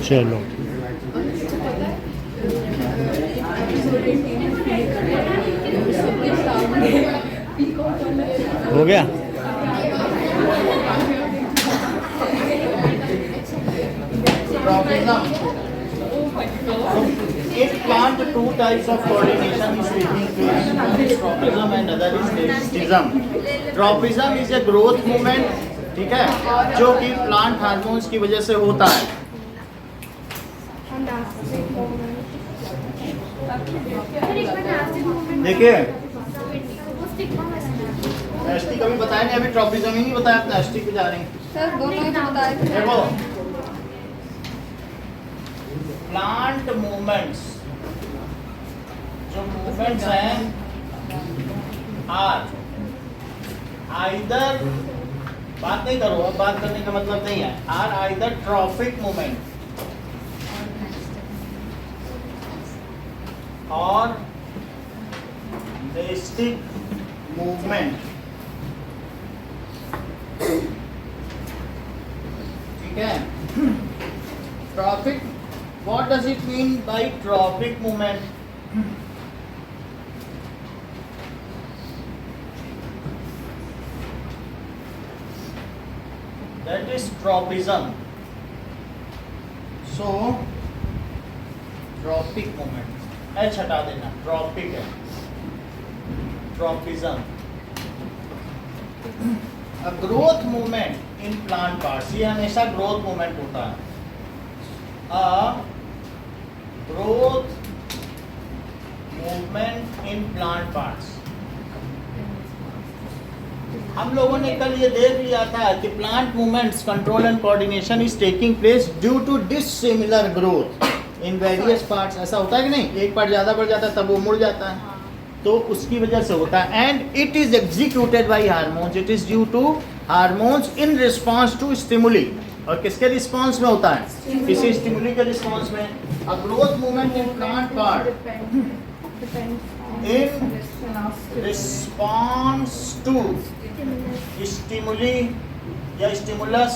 चलो हो गया। In plant, two types of coordination is taking place. One is tropism and other is stemism. Tropism is a growth movement, ठीक है, जो कि प्लांट हार्मोन्स की वजह से होता है। देखिए एस्टिक अभी बताया नहीं, अभी ट्रोपिज्म ही नहीं बताया, अपना एस्टिक पे जा रहे हैं सर दोनों ही बताए थे। देखो प्लांट मूवमेंट्स, जो मूवमेंट्स हैं आर आइदर, बात नहीं करो, अब बात करने का मतलब नहीं है, आर आइदर ट्रॉफिक मूवमेंट और बेस्टिक मूवमेंट, ठीक है। Tropic, what does it mean by tropic movement? That is tropism. So tropic movement, H हटा देना, ट्रॉपिक है, tropism. A growth movement in plant parts, ये हमेशा ग्रोथ मूवमेंट होता है। A growth movement in plant parts। हम लोगों ने कल ये देख लिया था कि plant movements control and coordination is taking place due to dissimilar growth in various parts. ऐसा होता है कि नहीं, एक पार्ट ज़्यादा बढ़ जाता है तब वो मुड़ जाता है, तो उसकी वजह से होता है। And it is executed by hormones, it is due to hormones in response to stimuli. और किसके रिस्पॉन्स में होता है? किसी स्टिमुली के रिस्पॉन्स में। A growth movement in plant part in response to stimuli या stimulus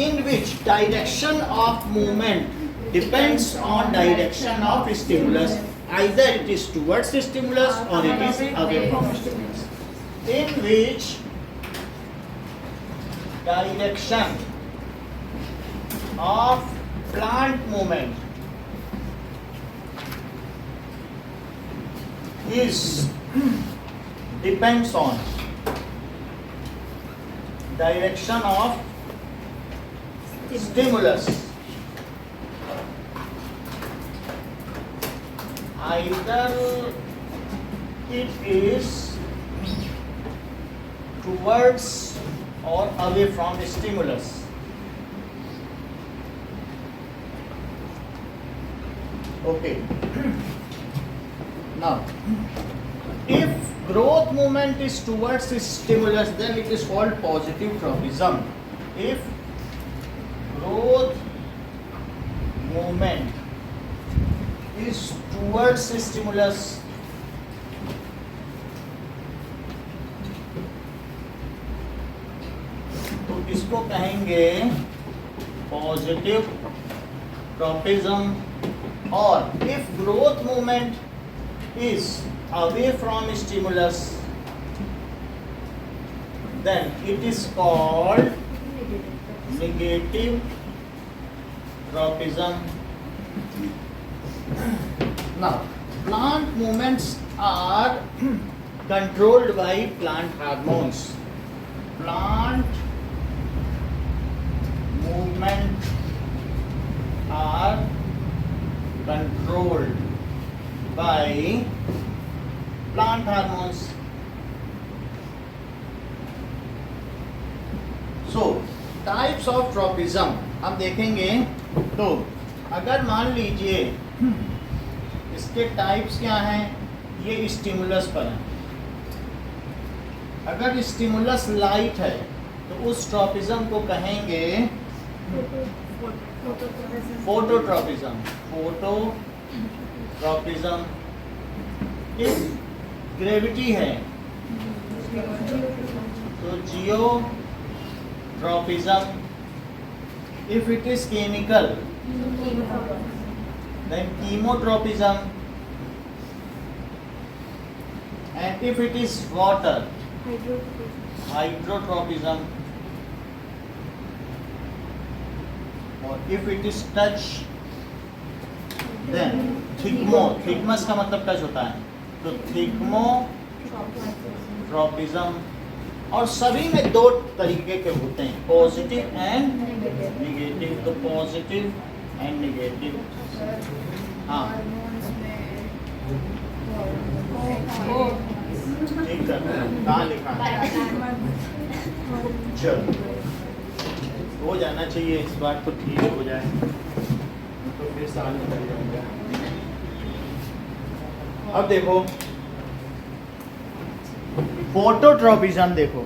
in which direction of movement depends on direction of stimulus, either it is towards the stimulus or it is away from stimulus, in which direction of plant movement is depends on direction of stimulus, either it is towards or away from stimulus. Okay. Now, if growth movement is towards stimulus, then it is called positive tropism. If growth movement is towards stimulus, तो इसको कहेंगे positive tropism. और if growth movement is away from stimulus, then it is called negative tropism. Now, plant movements are controlled by plant hormones. Plant movement are controlled by plant hormones. So, types of tropism हम देखेंगे। तो अगर मान लीजिए इसके types क्या हैं, ये स्टिमुलस पर है। अगर स्टिमुलस लाइट है तो उस ट्रोपिज्म को कहेंगे फोटोट्रोपिज्म। फोटोट्रोपिज्म। इफ ग्रेविटी है तो geotropism, if it is chemical then chemotropism, and if it is water hydrotropism, or if it is touch then थिकमस का मतलब टच होता है, तो थिकमोट्रोपिज्म। और सभी में दो तरीके के होते हैं, पॉजिटिव एंड नेगेटिव। तो पॉजिटिव एंड नेगेटिव, हाँ ठीक है, कहाँ लिखा है? चलो हो जाना चाहिए इस बार, तो ठीक हो जाए तो फिर साल निकल जाएगा। अब देखो फोटोट्रॉपिज्म, देखो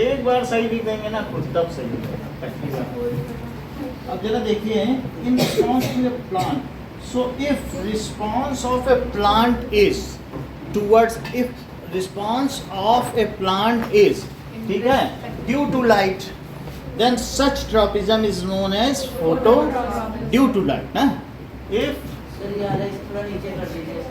एक बार सही लिख देंगे ना खुद, तब सही होगा। अब जरा देखिए, in response to a plant, so if response of a plant is towards, if response of a plant is, ठीक है, due to light, then such tropism is known as photo due to light ना। if थोड़ा नीचे कर दीजिए।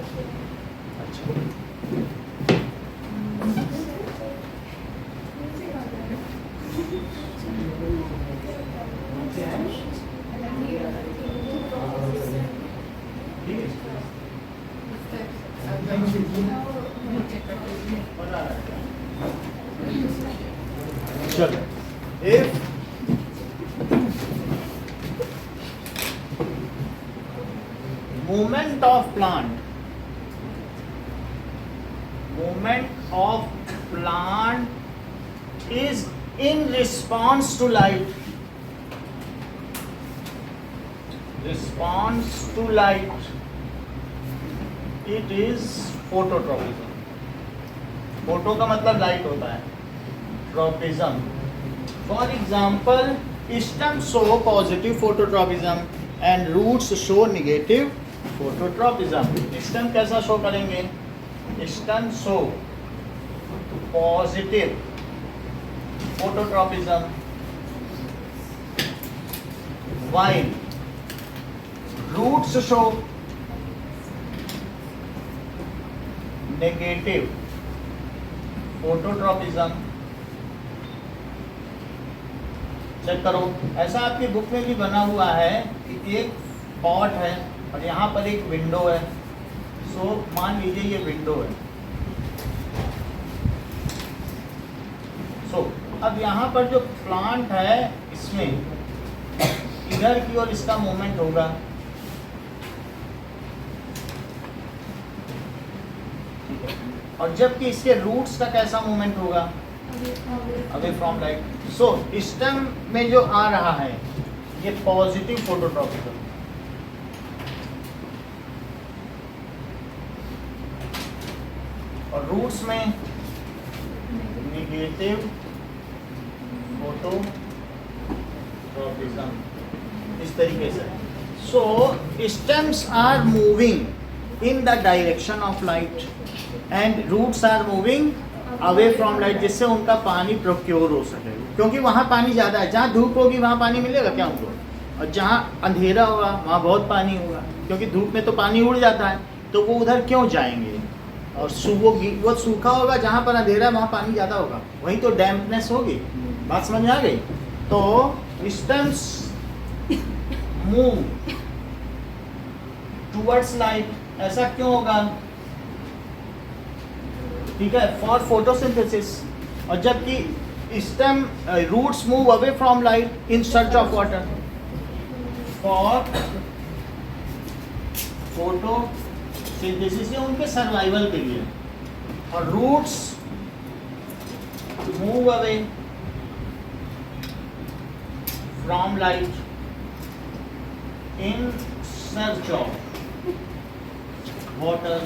चलो, if movement of plant is in response to light, it is phototropism। Photo का मतलब लाइट होता है, tropism. For example, stem show positive phototropism and roots show negative phototropism. Stem कैसा शो करेंगे? Stem show positive phototropism, while roots show negative phototropism। Check करो, ऐसा आपकी book में भी बना हुआ है कि एक पॉट है और यहाँ पर एक विंडो है। सो मान लीजिए ये विंडो है। सो अब यहाँ पर जो प्लांट है, इसमें इधर की ओर इसका मूवमेंट होगा, और जबकि इसके रूट्स का कैसा मूवमेंट होगा? Away from light. So stem में जो आ रहा है ये पॉजिटिव फोटोट्रोपिज्म, और रूट्स में नेगेटिव फोटोट्रोपिज्म, इस तरीके से। So stems are moving in the direction of light and roots are moving away from light, जिससे उनका पानी प्रोक्योर हो सके, क्योंकि वहाँ पानी ज़्यादा है। जहाँ धूप होगी वहाँ पानी मिलेगा क्या उनको? और जहाँ अंधेरा होगा वहाँ बहुत पानी होगा, क्योंकि धूप में तो पानी उड़ जाता है, तो वो उधर क्यों जाएंगे? और वो सूखा होगा, जहाँ पर अंधेरा वहाँ पानी ज़्यादा होगा, वहीं तो डैम्पनेस होगी। बात समझ में आ गई? तो स्टेम्स मूव टुवर्ड्स लाइट, ऐसा क्यों होगा? ठीक है, फॉर फोटोसिंथेसिस। और जबकि stem roots move away from light in search of water for photosynthesis, उनके सर्वाइवल के लिए। और roots move away from light in search of water.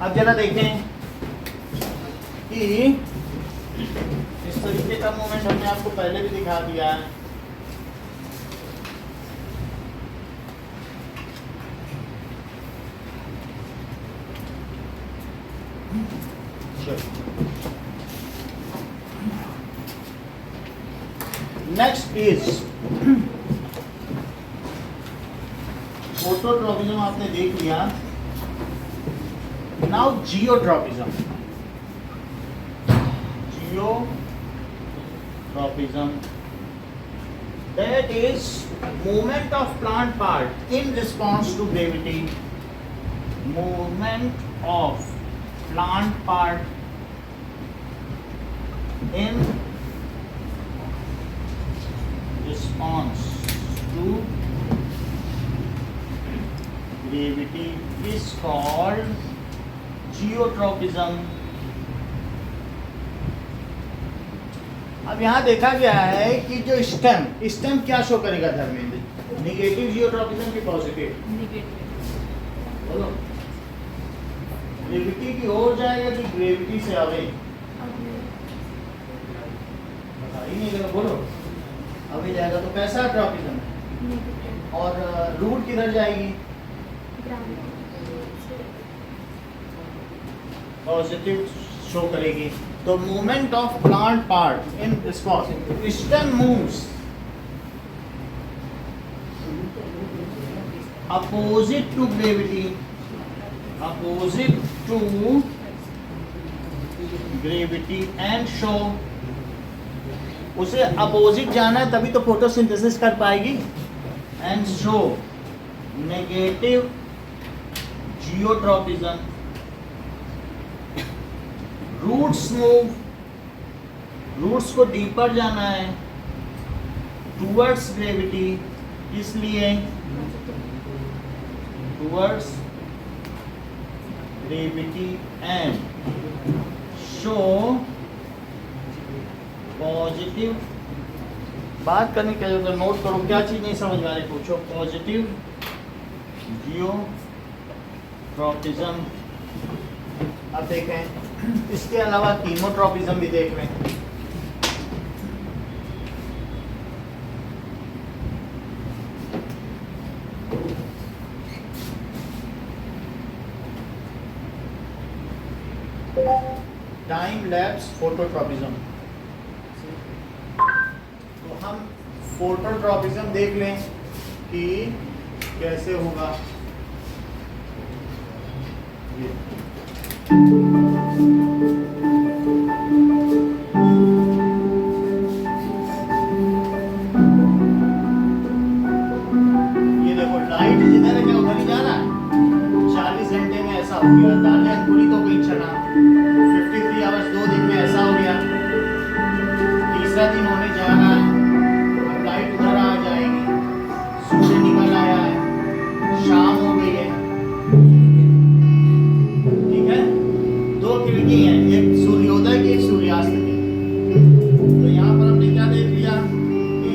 अब जरा देखें कि इस तरीके का मूवमेंट हमने आपको पहले भी दिखा दिया है। नेक्स्ट इज फोटोट्रॉपिज्म आपने देख लिया. Now geotropism. Geotropism, that is movement of plant part in response to gravity. Movement of plant part in response to gravity is called geotropism. अब यहाँ देखा गया है कि जो स्टेम क्या शो करेगा धर्मेंद्र? निगेटिव जियोट्रॉपिज्म की पॉजिटिव? बोलो. ग्रेविटी की ओर जाएगा कि ग्रेविटी से अवे? पता ही नहीं लगा. बोलो. अवे जाएगा तो कैसा ट्रॉपिज्म है? और रूट किधर जाएगी? पॉजिटिव शो करेगी. तो movement of plant part in response. Stem moves opposite to gravity. Opposite to gravity and show. उसे अपोजिट जाना है तभी तो फोटोसिंथेसिस कर पाएगी. And show negative geotropism. Roots move. Roots को डीपर जाना है टूवर्ड्स ग्रेविटी. इसलिए towards gravity and show positive. बात करने के लिए तो नोट करो. क्या चीज नहीं समझ में आ रही पूछो. Positive geotropism. अब देखें इसके अलावा कीमोट्रॉपिज्म भी देख लें. Time lapse phototropism. तो हम फोटोट्रॉपिज्म देख लें कि कैसे होगा. ये देखो लाइट जिधर है क्या उधर ही जा रहा है. 40 घंटे में ऐसा हो गया. दाने अंकुरित हो गई छना. 53 आवर्स 2 दिन में ऐसा हो गया. तीसरा दिन होने जा रहा है. अब लाइट उधर आ जाएगी. सूर्य निकल आया है. शाम हो गई है. ठीक है. 2 खिड़की हैं. एक सूर्योदय की एक सूर्यास्त की. तो यहाँ पर हमने क्या देख लिया कि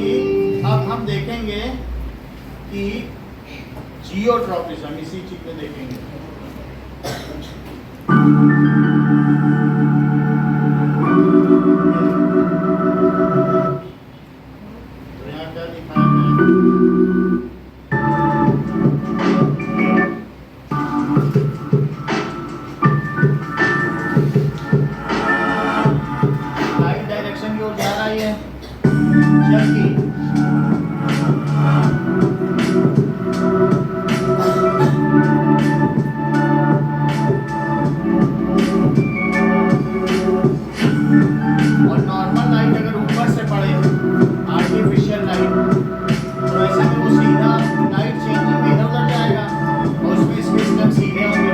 अब हम देखेंगे कि जियोट्रॉपिज्म इसी चीज में देखेंगे. तो यहाँ क्या दिखाया गया. लाइट डायरेक्शन की ओर जा रहा है जबकि और नॉर्मल लाइट अगर ऊपर से पड़े आर्टिफिशियल लाइट तो ऐसा कि वो सीधा लाइट चेंजिंग में इधर उधर जाएगा और उसमें इसके स्टेप सीधे होंगे.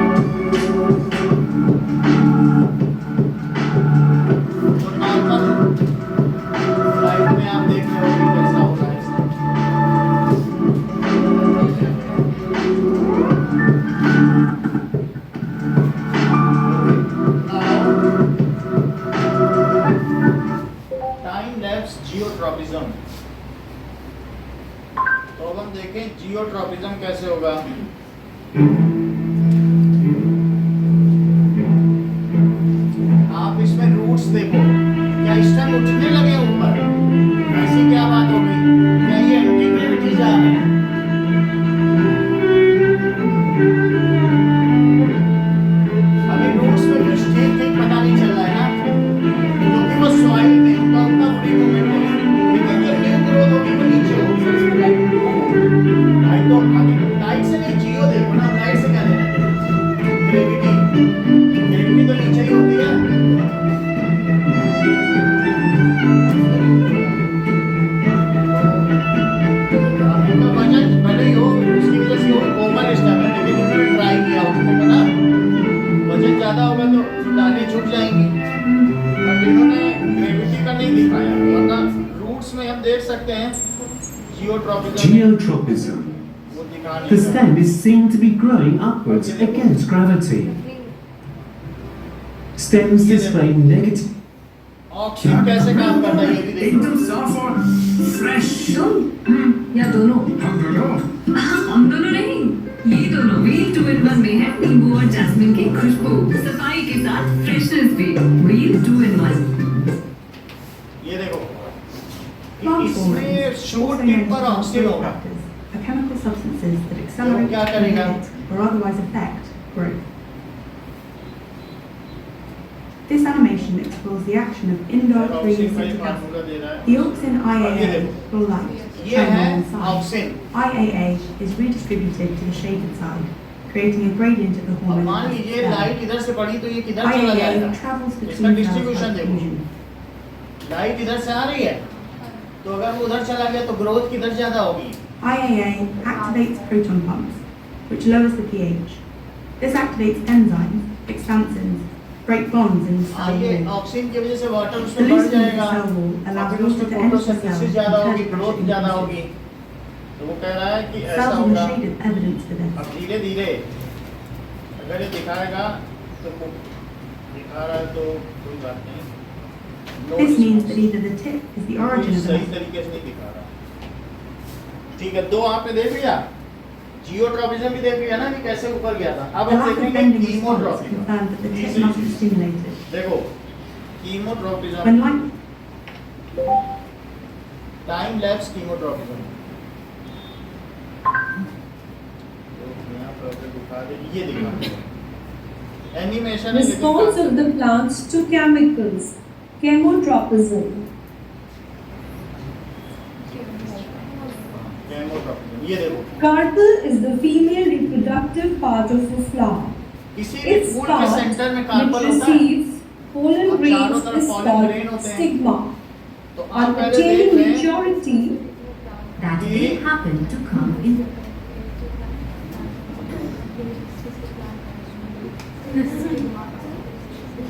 तो नॉर्मल लाइट में आप देख रहे हो कि कैसा होता है. Time lapse geotropism. तो अब हम देखें जियोट्रॉपिज्म कैसे होगा. आप इसमें रूट्स देखो. क्या स्टेम उठने लगे ऊपर? ऐसी क्या बात हो गई? क्या ये एंटी ग्रेविटी जा रहे हैं? अभी रूट्स में कुछ ठीक ठीक पता नहीं चल Geotropism. वो दिखा नहीं The रहा। stem is seen to be growing upwards against gravity. Stems display negative. Oxygen कैसे काम करता है ये भी देखो। एकदम साफ और फ्रेश। या दोनों? हम दोनों। हम दोनों नहीं, ये दोनों व्हील 2-in-1 में है नींबू और जैस्मिन की खुशबू, सफाई के साथ फ्रेशनेस भी। Wheel 2-in-1। ये देखो इसमें शूट टिप पर ऑक्सीजन होगा। are chemical substances that तो accelerate, क्या करेगा? inhibit, or otherwise affect growth. This animation explores the action of oxygen का indole-3 ही citric acid. फार्मूला दे रहा है। The auxin अब ये IAA देखो। will light, ये shown है on the side. Oxygen. IAA is redistributed to the shaded side, creating a gradient of the अब hormone. मान लीजिए cell. लाइट इधर से पड़ी तो ये किधर चला जाएगा? IAA travels इसका between cells डिस्ट्रीब्यूशन by देखो। fusion. लाइट इधर से आ रही है तो अगर वो उधर चला गया तो ग्रोथ किधर ज्यादा होगी? IAA activates proton pumps, which lowers the pH. This activates enzymes, expansins, break bonds in the cell ये wall. ऑक्सीजन की वजह से वाटर The उसमें बढ़ loosening of the जाएगा cell wall और allows फिर water उसमें to enter the cell photosynthesis ज्यादा and होगी, pressure ग्रोथ ज्यादा increases. होगी। तो वो कह रहा है कि ऐसा Cells in the होगा। shade is evidence for this. अब धीरे धीरे अगर ये दिखाएगा तो वो दिखा रहा है तो कोई बात नहीं। This means that either the tip is the origin of the सही message. तरीके से नहीं दिखा रहा। ठीक है, दो आपने देख लिया, जियोट्रॉपिज्म भी देख लिया ना कि कैसे ऊपर गया था। अब The हम lack of देखेंगे bending response chemotropism. confirmed that the tip Easy must be चीज। stimulated. देखो chemotropism, When light time lapse chemotropism. यहाँ पर दिखा दे, ये दिखा एनिमेशन है लेकिन Response of the plants to chemicals, chemotropism. Chemotropism, ये देखो Carpel is the female reproductive part of a flower. किसी भी Its फूल के part, सेंटर में which कार्पल होता है। receives pollen और चारों grains, तरफ is pollen grain called होते हैं। stigma. तो आप On पहले देख attaining लें maturity, That they happen to come in.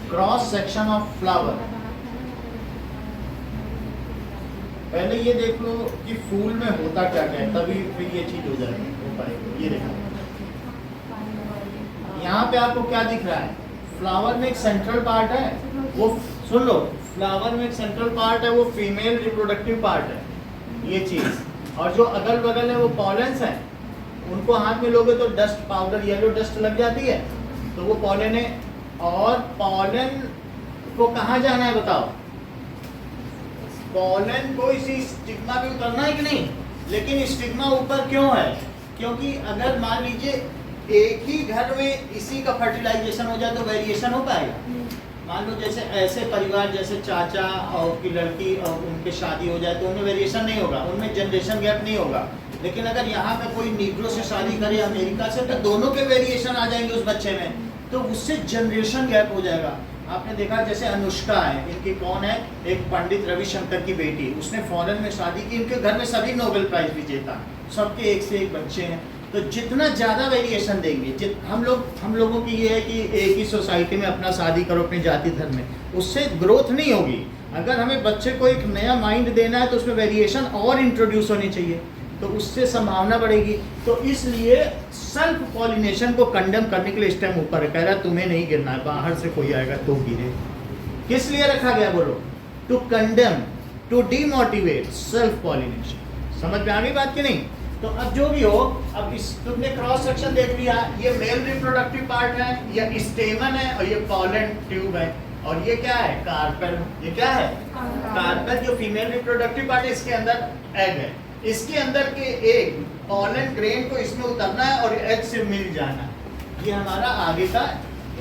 Cross section of flower. पहले ये देख लो कि फूल में होता क्या क्या है, तभी फिर ये चीज हो जाएगी, हो पाएगी। ये देखो यहाँ पे आपको क्या दिख रहा है? फ्लावर में एक सेंट्रल पार्ट है, वो सुन लो, फ्लावर में एक सेंट्रल पार्ट है, वो फीमेल रिप्रोडक्टिव पार्ट है ये चीज। और जो अगल बगल है वो पॉलेंस है, उनको हाथ में लोगे तो डस्ट पाउडर, येलो डस्ट लग जाती है, तो वो पॉलन है। और पॉलन को कहाँ जाना है बताओ? पॉलन को इसी स्टिग्मा पे उतरना है कि नहीं? लेकिन स्टिग्मा ऊपर क्यों है? क्योंकि अगर मान लीजिए एक ही घर में इसी का फर्टिलाइजेशन हो जाए तो वेरिएशन हो पाएगा। मान लो जैसे ऐसे परिवार जैसे चाचा और की लड़की और उनके शादी हो जाए तो उनमें वेरिएशन नहीं होगा, उनमें जनरेशन गैप नहीं होगा। लेकिन अगर यहाँ का कोई नीग्रो से शादी करे अमेरिका से तो दोनों के वेरिएशन आ जाएंगे उस बच्चे में, तो उससे जनरेशन गैप हो जाएगा। आपने देखा जैसे अनुष्का है, इनकी कौन है? एक पंडित रविशंकर की बेटी, उसने फॉरेन में शादी की, इनके घर में सभी नोबेल प्राइज विजेता, सबके एक से एक बच्चे हैं। तो जितना ज़्यादा वेरिएशन देंगे, हम लोगों की ये है कि एक ही सोसाइटी में अपना शादी करो अपनी जाति धर्म में, उससे ग्रोथ नहीं होगी। अगर हमें बच्चे को एक नया माइंड देना है तो उसमें वेरिएशन और इंट्रोड्यूस होनी चाहिए, तो उससे संभावना बढ़ेगी। तो इसलिए सेल्फ पॉलिनेशन को कंडेम करने के लिए इस टाइम ऊपर है, कह रहा है तुम्हें नहीं गिरना है, बाहर से कोई आएगा तो गिरे। किस लिए रखा गया बोलो? To condemn, to demotivate self pollination. समझ में आ गई बात की नहीं? तो अब जो भी हो, अब इस तुमने क्रॉस सेक्शन देख लिया, ये मेल रिप्रोडक्टिव पार्ट है, ये स्टेमन है और ये पॉलन ट्यूब है, और ये क्या है? कार्पेल। ये क्या है? कार्पेल जो फीमेल रिप्रोडक्टिव पार्ट है, इसके अंदर एग है, इसके अंदर के एग पॉलन ग्रेन को इसमें उतरना है और एग से मिल जाना। ये हमारा आगे का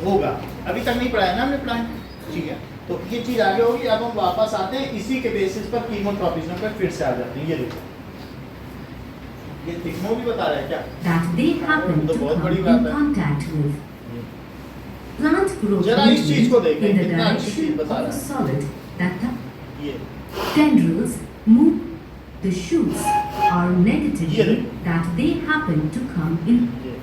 होगा, अभी तक नहीं पढ़ाया ना हमने प्लान, ठीक है? तो ये चीज आगे होगी। अब हम वापस आते हैं इसी के बेसिस पर कीमोट्रॉपिज्म पर फिर से आ जाते हैं। ये देखो, ये थिग्मो भी बता रहा है क्या? That they happen तो to बहुत come बड़ी in बात है। contact with. Plant growth जरा इस चीज को देखें, in the कितना अच्छी चीज direction बता of रहा a है। solid that the ये tendrils move. The shoots are ये negatively देखो। that they happen to come in. ये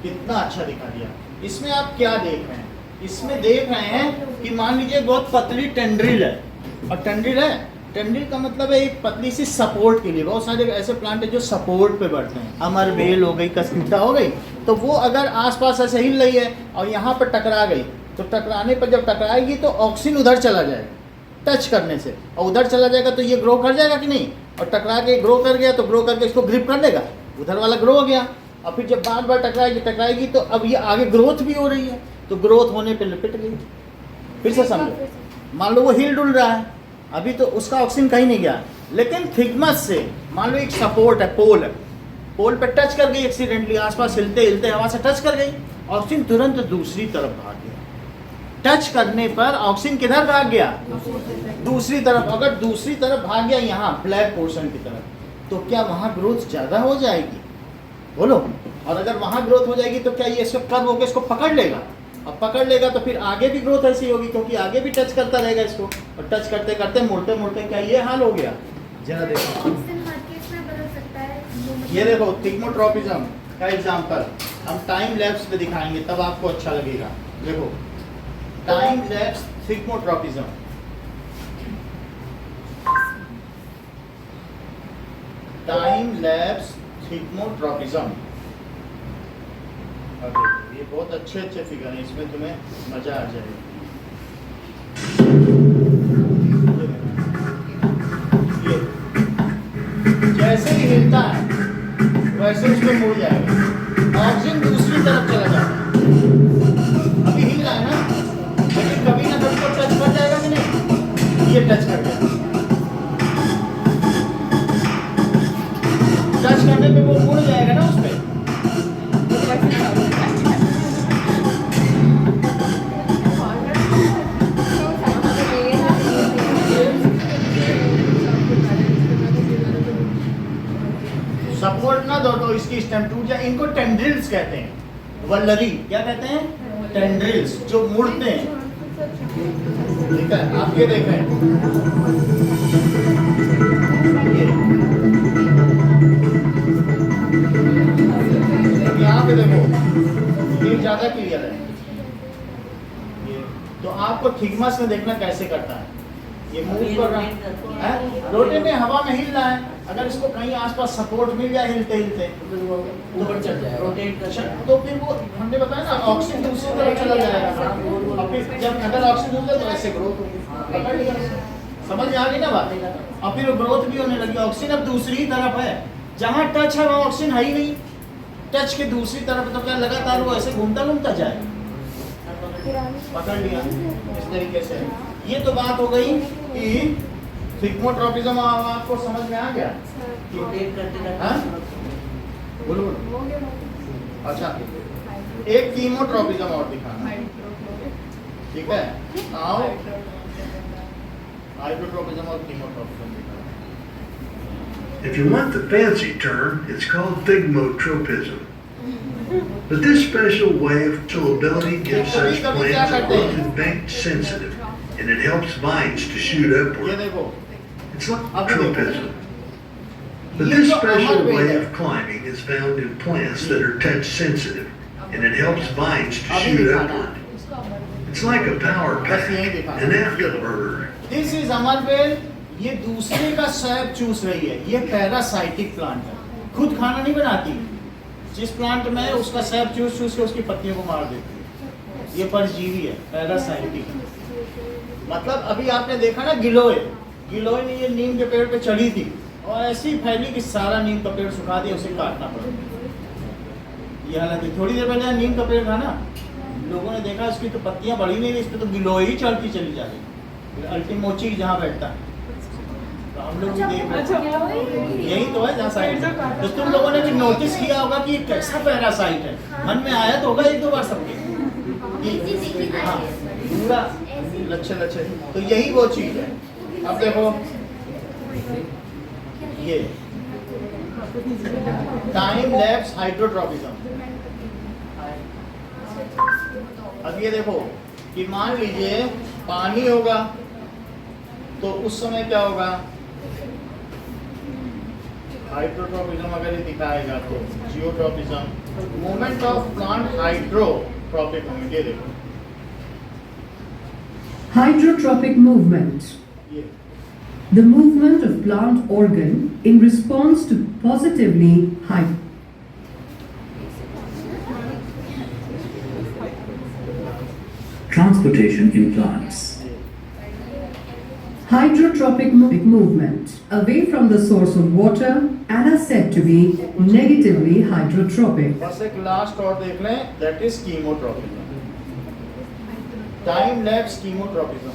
कितना अच्छा दिखा दिया। इसमें आप क्या देख रहे हैं? इसमें देख रहे हैं कि मान लीजिए बहुत पतली टेंड्रिल है, और टेंड्रिल है टेंड्रिल का मतलब है एक पतली सी सपोर्ट के लिए। बहुत सारे ऐसे प्लांट है जो सपोर्ट पे बढ़ते हैं, अमर बेल हो गई, कसमिटा हो गई, तो वो अगर आसपास ऐसे हिल रही है और यहाँ पर टकरा गई, तो टकराने पर जब टकराएगी तो ऑक्सीजन उधर चला जाएगा टच करने से, और उधर चला जाएगा तो ये ग्रो कर जाएगा कि नहीं, और टकरा के ग्रो कर गया तो ग्रो करके इसको ग्रिप कर लेगा, उधर वाला ग्रो हो गया। और फिर जब बार बार टकराएगी तो अब ये आगे ग्रोथ भी हो रही है, तो ग्रोथ होने पे लिपट गई। फिर से समझो, मान लो वो हिल डुल रहा है, अभी तो उसका ऑक्सीजन कहीं नहीं गया, लेकिन थिकनेस से मान लो एक सपोर्ट है, पोल है, पोल पे टच कर गई एक्सीडेंटली, आसपास हिलते हिलते हवा से टच कर गई, ऑक्सीजन तुरंत दूसरी तरफ भाग गया। टच करने पर ऑक्सीजन किधर भाग गया? दूसरी तरफ। अगर दूसरी तरफ भाग गया यहाँ ब्लैक पोर्शन की तरफ, तो क्या वहाँ ग्रोथ ज़्यादा हो जाएगी? बोलो। और अगर वहाँ ग्रोथ हो जाएगी तो क्या ये इसको कब होकर इसको पकड़ लेगा? अब पकड़ लेगा तो फिर आगे भी ग्रोथ ऐसी होगी, क्योंकि आगे भी टच करता रहेगा इसको, और टच करते करते मुड़ते मुड़ते क्या ये हाल हो गया? जरा देखो, ये देखो थिग्मोट्रोपिज्म का एग्जांपल हम टाइम लैप्स पे दिखाएंगे, तब आपको अच्छा लगेगा। देखो time lapse thigmotropism, time lapse thigmotropism. ये बहुत अच्छे अच्छे फिगर हैं, इसमें तुम्हें मजा आ जाएगा। ये जैसे ही हिलता है वैसे उसको मुड़ जाएगा, ऑक्सीजन दूसरी तरफ चला जाता है। अभी हिल रहा है ना, लेकिन कभी ना कभी तो टच कर जाएगा कि नहीं? ये टच कर गया, टच करने पे वो मुड़ जाएगा ना उस पे। सपोर्ट ना दो तो इसकी स्टेम टूट जाए। इनको टेंड्रिल्स कहते हैं, वल्लरी क्या कहते हैं? टेंड्रिल्स, जो मुड़ते हैं। ठीक है, आप ये देखें, यहाँ पे देखो, ये ज्यादा क्लियर है। ये तो आपको थिग्मस में देखना कैसे करता है, ये मूव कर रहा है, रोटेट में हवा में हिल रहा है। अगर इसको कहीं आसपास सपोर्ट मिल जाए हिलते हिलते तो फिर वो हमने बताया ना ऑक्सीजन दूसरी तरफ चला जाएगा, और फिर जब अगर ऑक्सीजन होता है तो ऐसे ग्रोथ होगी। पकड़ लिया, समझ में आ गई ना बात? और फिर ग्रोथ भी होने लगी। ऑक्सीजन अब दूसरी तरफ है, जहाँ टच है वहाँ ऑक्सीजन है ही नहीं, टच के दूसरी तरफ तो क्या लगातार वो ऐसे घूमता घूमता जाए। पकड़ लिया इस तरीके से। ये तो बात हो गई कि थिग्मोट्रोपिज्म आपको समझ में आ गया? बोलो बोलो। अच्छा, एक कीमोट्रोपिज्म और दिखाना, ठीक है? आओ, हाइड्रोट्रोपिज्म और कीमोट्रोपिज्म दिखाना। If you want the fancy term, it's called thigmotropism. But this special way of killability gives such plants a growth and baked sensitive, and it helps vines to shoot ये upward. देखो, It's like tropism. But this special way of climbing is found in plants that are touch sensitive, and it helps vines to shoot upward. It's like a power pack, an afterburner. This is अमरबेल। ये दूसरे का SAP चूस रही है, ये parasitic plant है, खुद खाना नहीं बनाती। जिस प्लांट में उसका सैप चूस चूस के उसकी पत्तियों को मार देती है, ये परजीवी है, पैरासाइटिक। मतलब अभी आपने देखा ना गिलोय, गिलोय ने ये नीम के पेड़ पे चढ़ी थी और ऐसी फैली कि सारा नीम का पेड़ सुखा दिया, उसे काटना पड़ा। ये हालत है। थोड़ी देर पहले नीम का पेड़ था ना, लोगों ने देखा उसकी तो पत्तियां बढ़ी नहीं, इस पर तो गिलोय ही चढ़ती चली जा रही, अल्टीमोची जहाँ बैठता है। तो हम लोग यही तो है जहाँ साइट। तो तुम लोगों ने भी नोटिस किया होगा कि ये कैसा पैरासाइट है, मन में आया तो होगा एक दो बार सबके। हाँ, पूरा लच्छे लच्छे, तो यही वो चीज है। अब देखो ये टाइम लैप्स हाइड्रोट्रोपिज्म। अब ये देखो कि मान लीजिए पानी होगा तो उस समय क्या होगा? हाइड्रोट्रोपिज्म अगर ये दिखाएगा तो geotropism, movement of plant hydrotropic movement. ये देखो Hydrotropic movement. ये The movement of plant organ in response to positively Transportation in plants. hydrotropic movement away from the source of water and are said to be negatively hydrotropic. बस एक last और देख लें, that is chemotropism, time lapse chemotropism.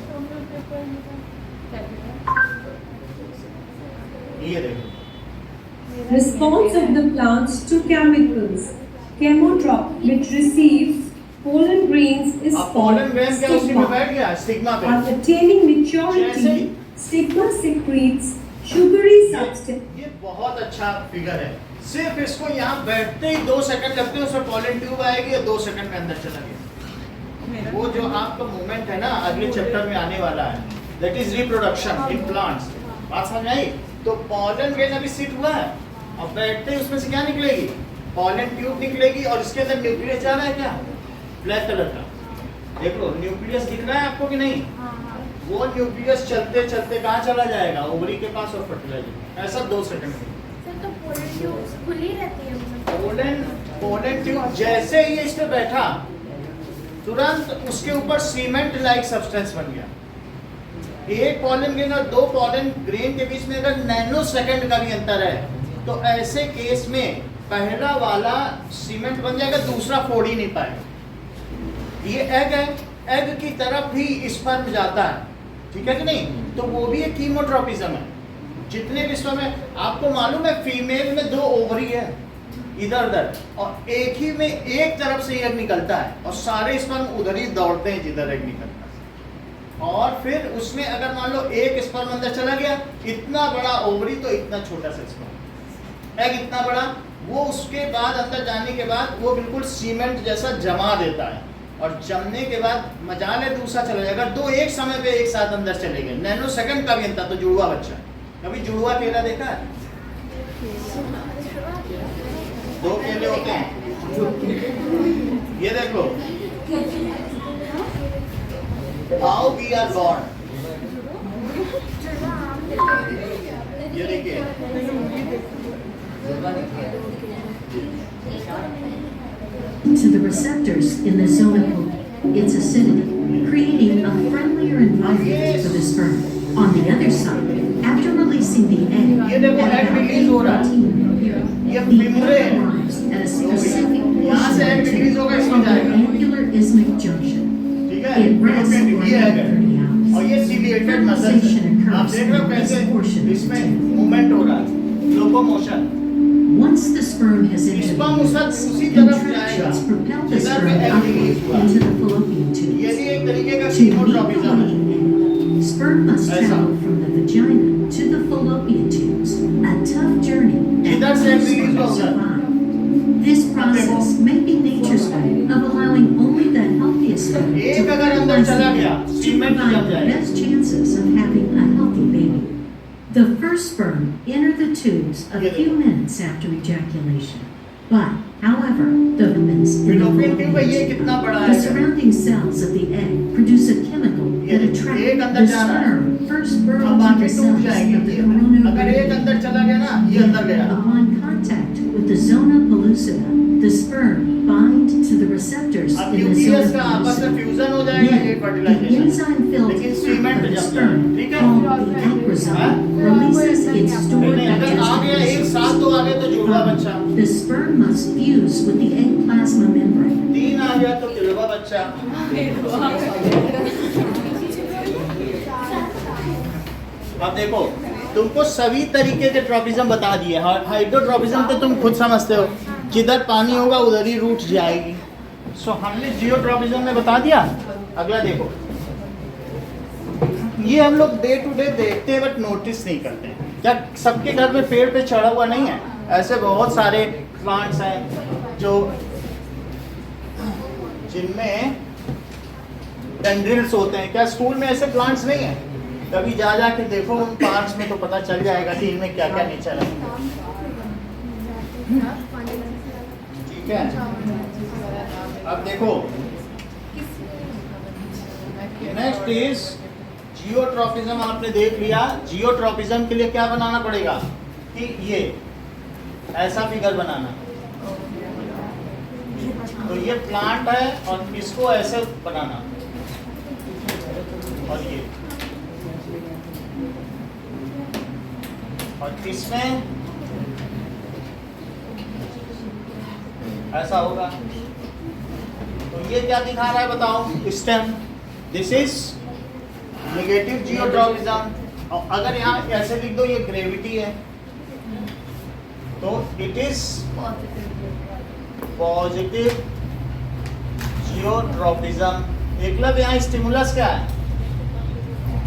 ये देखो, Response of the plants to chemicals. Chemotrop, which receives pollen grains, is अब pollen grain क्या उसी में stigma. बैठ गया, स्टिग्मा पे। On attaining जैसे maturity, ही- stigma secretes sugary substance. ये बहुत अच्छा फिगर है। सिर्फ इसको यहाँ बैठते ही 2 सेकंड लगते हैं, उसमें पॉलन ट्यूब आएगी और 2 सेकंड में अंदर चला गया। वो जो आपका मूवमेंट है ना, अगले चैप्टर में आने वाला है, that is reproduction in plants. बात समझ आई? तो पॉलन ग्रेन अभी सिट हुआ है, अब बैठते ही उसमें से क्या निकलेगी? पॉलन ट्यूब निकलेगी और इसके अंदर न्यूक्लियस जा रहा है क्या, ब्लैक कलर का। देख लो, न्यूक्लियस दिख रहा है आपको कि नहीं? वो न्यूक्लियस चलते चलते कहाँ चला जाएगा? ओवरी के पास और फर्टिलाइजर। ऐसा 2 सेकंड में। तो पोलन ट्यूब खुली रहती है। पोलन ट्यूब जैसे ही इस पे बैठा, तुरंत उसके ऊपर सीमेंट लाइक सब्सटेंस बन गया। एक पॉलन ग्रेन और 2 पॉलन ग्रेन के बीच में अगर नैनो सेकंड का भी अंतर है, तो ऐसे केस में पहला वाला सीमेंट बन जाएगा, दूसरा फोड़ ही नहीं पाएगा। ये एग है, एग की तरफ भी स्पर्म जाता है, ठीक है कि नहीं? तो वो भी एक कीमोट्रोपिज्म है। जितने भी स्पर्म है, आपको मालूम है फीमेल में 2 ओवरी है इधर उधर, और एक ही में एक तरफ से एग निकलता है और सारे स्पर्म उधर ही दौड़ते हैं जिधर एग निकलता है। और फिर उसमें अगर मान लो एक स्पर्म अंदर चला गया, इतना बड़ा ओवरी तो इतना छोटा सा स्पर्म, एग इतना बड़ा, वो उसके बाद अंदर जाने के बाद वो बिल्कुल सीमेंट जैसा जमा देता है, और जमने के बाद मजाल है दूसरा चला जाएगा। 2 एक समय पे एक साथ अंदर चले गए, नैनो सेकंड का भी अंतर। तो जुड़वा बच्चा, कभी जुड़वा केला देखा है? 2 केले होते हैं, ये देखो, हाउ वी आर बॉर्न। ये देखिए, to the receptors in the zona its acidity, creating a friendlier environment for the sperm. On the other side, after releasing the egg, ये देखो, at egg about release हो रहा है। 18 here, ये the फिमरे egg arrives at a specific यहाँ से egg release होगा, इसमें from the जाएगा। angular ismic junction. ठीक है? It rests for ये है, 30 hours. और ये सीलिएटेड मसल Fertilization है। आप occurs देख रहे हो in कैसे this portion of the इसमें tube. मूवमेंट हो रहा है, locomotion. Once the sperm has entered sperm the उसी uterus, तरफ जाएगा contractions propel the जिधर पे sperm egg release outward हुआ। into the fallopian ये tubes. भी एक तरीके का To meet the कीमोट्रोपिज्म है। waiting egg, sperm must ऐसा। travel from the vagina to the fallopian tubes, a tough journey that जिधर से most release will होगा। survive. This process may be nature's way of allowing only the healthiest sperm to एक अगर अंदर fertilize चला the गया, egg to cement जम provide the जाएगा। best chances of having a healthy baby. The first sperm enter the tubes a few minutes after ejaculation. But, however, the humans in the fallopian tube है, ये fallopian कितना tube, बड़ा the है? surrounding cells of the egg produce a chemical that attracts एक अंदर the जा रहा है। sperm first अब burrow to बाकी the टूट cells जाएंगे। of the अगर corona एक अंदर चला गया ना, ये अंदर गया। Upon contact with the zona pellucida, the sperm bind to the receptors अब in the न्यूक्लियस zona का आपस में pellucida. फ्यूजन हो जाएगा, ये Then, the फर्टिलाइजेशन। enzyme-filled लेकिन sac सीमेंट of the जम sperm, जाएगा, ठीक है? called the acrosome, releases its stored नहीं, अगर आ गया एक digestive साथ तो आ गया तो जुड़वा बच्चा, The sperm must fuse with the egg plasma membrane. 3 आ गया तो जुड़वा बच्चा। अब देखो, तुमको सभी तरीके के ट्रॉपिज्म बता दिए। हाइड्रोट्रॉपिज्म तो तुम खुद समझते हो, जिधर पानी होगा उधर ही रूट जाएगी। सो हमने जियोट्रॉपिज्म में बता दिया। अगला देखो, ये हम लोग डे टू डे देखते हैं बट नोटिस नहीं करते। क्या सबके घर में पेड़ पे चढ़ा हुआ नहीं है? ऐसे बहुत सारे प्लांट्स हैं जो जिनमें टेंड्रिल्स होते हैं। क्या स्कूल में ऐसे प्लांट्स नहीं है? कभी जा जा के देखो उन पार्क्स में तो पता चल जाएगा कि इनमें क्या क्या नेचर है। ठीक है, अब देखो, नेक्स्ट इज जियोट्रॉपिज्म आपने देख लिया। जियोट्रॉपिज्म के लिए क्या बनाना पड़ेगा कि ये ऐसा फिगर बनाना, तो ये प्लांट है और इसको ऐसे बनाना, और ये और इसमें ऐसा होगा। तो ये क्या दिखा रहा है बताओ, stem. This is negative geotropism. और अगर यहाँ ऐसे लिख दो ये ग्रेविटी है, तो it is positive geotropism. Eklavya यहाँ स्टिमुलस क्या है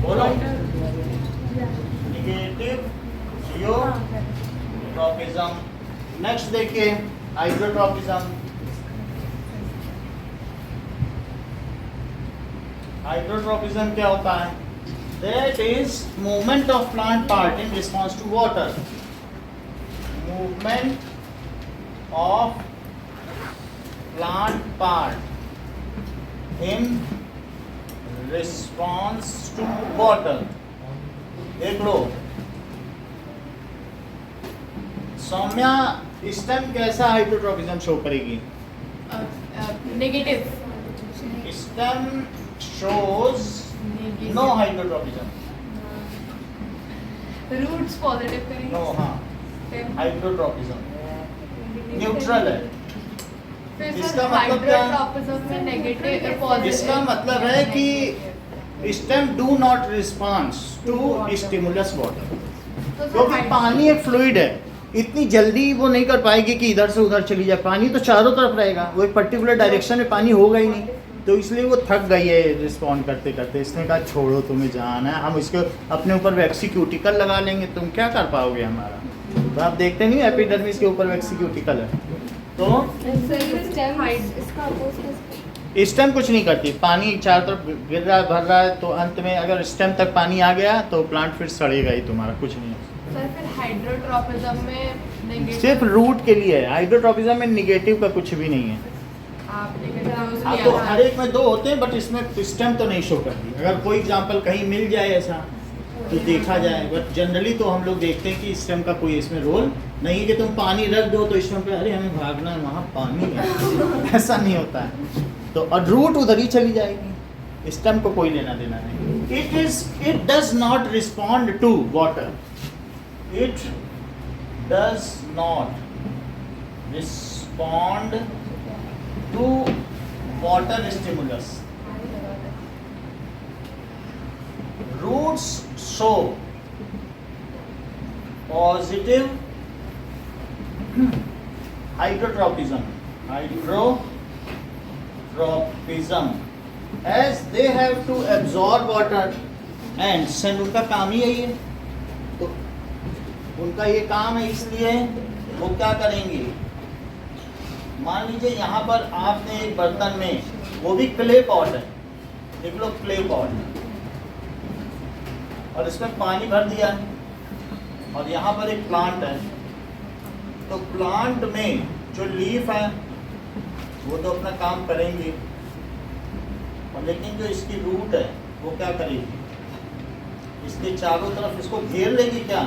बोलो, नेगेटिव जियोट्रॉपिज्म। नेक्स्ट देखिए हाइड्रोट्रॉपिज्म। हाइड्रोट्रॉपिज्म क्या होता है? That is movement of plant part in response to water. Movement of plant part in response to water. देख लो सौम्या, स्टेम कैसा हाइड्रोट्रॉपिज्म शो करेगी? Negative. Stem shows no hydrotropism. Roots positive करेंगे। No, हाँ, hydrotropism neutral है। इसका मतलब क्या? हाइड्रोट्रॉपिज्म में नेगेटिव पॉजिटिव। इसका मतलब है कि stem do not response to stimulus water, क्योंकि पानी एक फ्लूइड है, इतनी जल्दी वो नहीं कर पाएगी कि इधर से उधर चली जाए। पानी तो चारों तरफ रहेगा, वो एक पर्टिकुलर डायरेक्शन में पानी होगा ही नहीं, तो इसलिए वो थक गई है रिस्पॉन्ड करते करते। इसने कहा छोड़ो, तुम्हें जाना है, हम इसको अपने ऊपर वैक्सीक्यूटिकल लगा लेंगे, तुम क्या कर पाओगे हमारा। तो आप देखते नहीं एपिडर्मिस के ऊपर वैक्सीक्यूटिकल है, तो स्टेम कुछ नहीं करती। पानी चारों तरफ गिर रहा है, भर रहा है, तो अंत में अगर स्टेम तक पानी आ गया तो प्लांट फिर सड़ेगा ही तुम्हारा, कुछ नहीं है। सर फिर हाइड्रोट्रॉपिज्म में नेगेटिव सिर्फ रूट के लिए है। हाइड्रोट्रॉपिज्म में निगेटिव का कुछ भी नहीं है। आपने कहा हाँ, तो हर एक में दो होते हैं, बट इसमें स्टेम तो नहीं शो करती। अगर कोई एग्जांपल कहीं मिल जाए ऐसा तो देखा जाए, बट जनरली तो हम लोग देखते हैं कि स्टेम का कोई इसमें रोल नहीं है कि तुम पानी रख दो तो स्टेम पे अरे हमें भागना है, वहाँ पानी है ऐसा नहीं होता है। तो और रूट उधर ही चली जाएगी, स्टेम को कोई लेना देना नहीं। It does not respond to water. It does not respond to water stimulus. Roots show positive hydrotropism as they have to absorb water and send। उनका काम ही यही है, तो उनका ये काम है, इसलिए वो क्या करेंगे, मान लीजिए यहाँ पर आपने एक बर्तन में, वो भी क्ले पॉट है, देख लो क्ले पॉट, और इसमें पानी भर दिया, और यहाँ पर एक प्लांट है। तो प्लांट में जो लीफ है वो तो अपना काम करेंगे, और लेकिन जो इसकी रूट है वो क्या करेगी, इसके चारों तरफ इसको घेर लेगी। क्या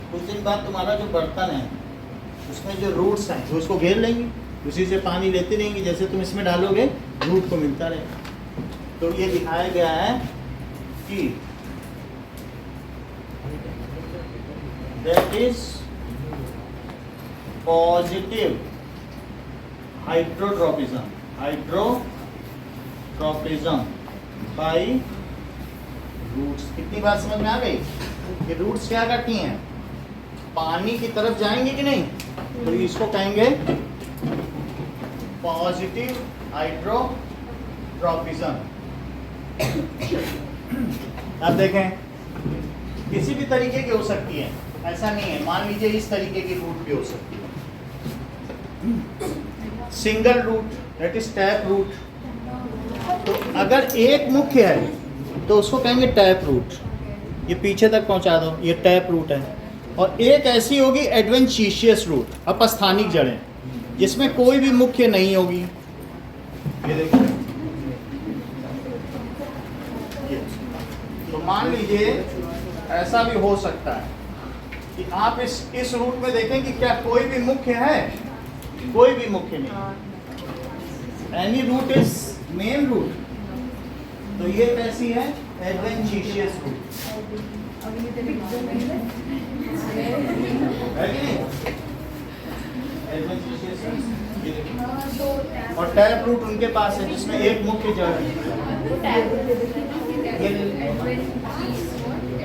कुछ दिन बाद तुम्हारा जो बर्तन है उसमें जो रूट्स हैं वो उसको घेर लेंगी, उसी से पानी लेती रहेंगी, जैसे तुम इसमें डालोगे रूट को मिलता रहेगा। तो ये दिखाया गया है कि that is positive hydrotropism by roots. कितनी बात समझ में आ गई कि रूट्स क्या करती हैं, पानी की तरफ जाएंगे कि नहीं, तो इसको कहेंगे पॉजिटिव हाइड्रोट्रॉपिज्म। अब देखें किसी भी तरीके की हो सकती है, ऐसा नहीं है। मान लीजिए इस तरीके की रूट भी हो सकती है, single root, that is tap root. तो अगर एक मुख्य है तो उसको कहेंगे टैप रूट, ये पीछे तक पहुंचा दो, ये टैप रूट है। और एक ऐसी होगी एडवेंटिशियस रूट, अपस्थानिक जड़ें, जिसमें कोई भी मुख्य नहीं होगी। ये देखिए, तो मान लीजिए ऐसा भी हो सकता है कि आप इस रूट में देखें कि क्या कोई भी मुख्य है, कोई भी मुख्य नहीं, any root is main root. तो ये कैसी है? एडवेंटिशियस रूट है कि नहीं? एडवेंटिशियस रूट, ये देखिए। और टैप रूट उनके पास है जिसमें एक मुख्य जड़ है।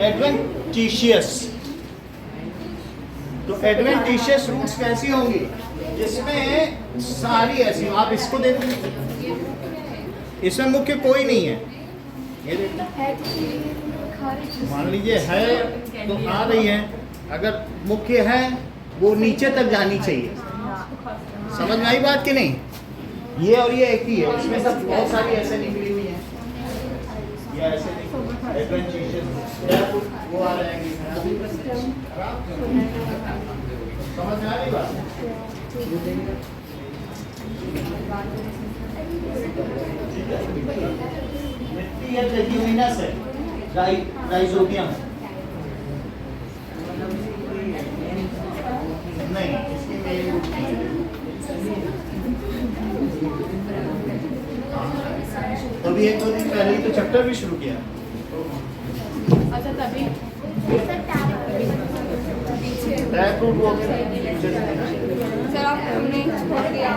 एडवेंटिशियस, तो एडवेंटिशियस रूट्स कैसी होंगी? जिसमें सारी ऐसी, आप इसको देख लीजिए, इसमें मुख्य कोई नहीं है। ये देखिए, मान लीजिए है तो आ रही है, अगर मुख्य है वो नीचे तक जानी चाहिए। समझ में आई बात कि नहीं? ये और ये एक ही है, इसमें सब बहुत सारी ऐसे निकली हुई हैं। ये ऐसे एडवेंटिशियस वो आ जाएंगी। समझ में आ रही बात? मिट्टी है, लेग्यूमिनस है, राइजोबियम नहीं, इसकी मेन रूट नहीं है। तो अभी 1-2 दिन पहले ही तो चैप्टर भी शुरू किया। अच्छा तभी टैप रूट वो सर आप हमने छोड़ दिया।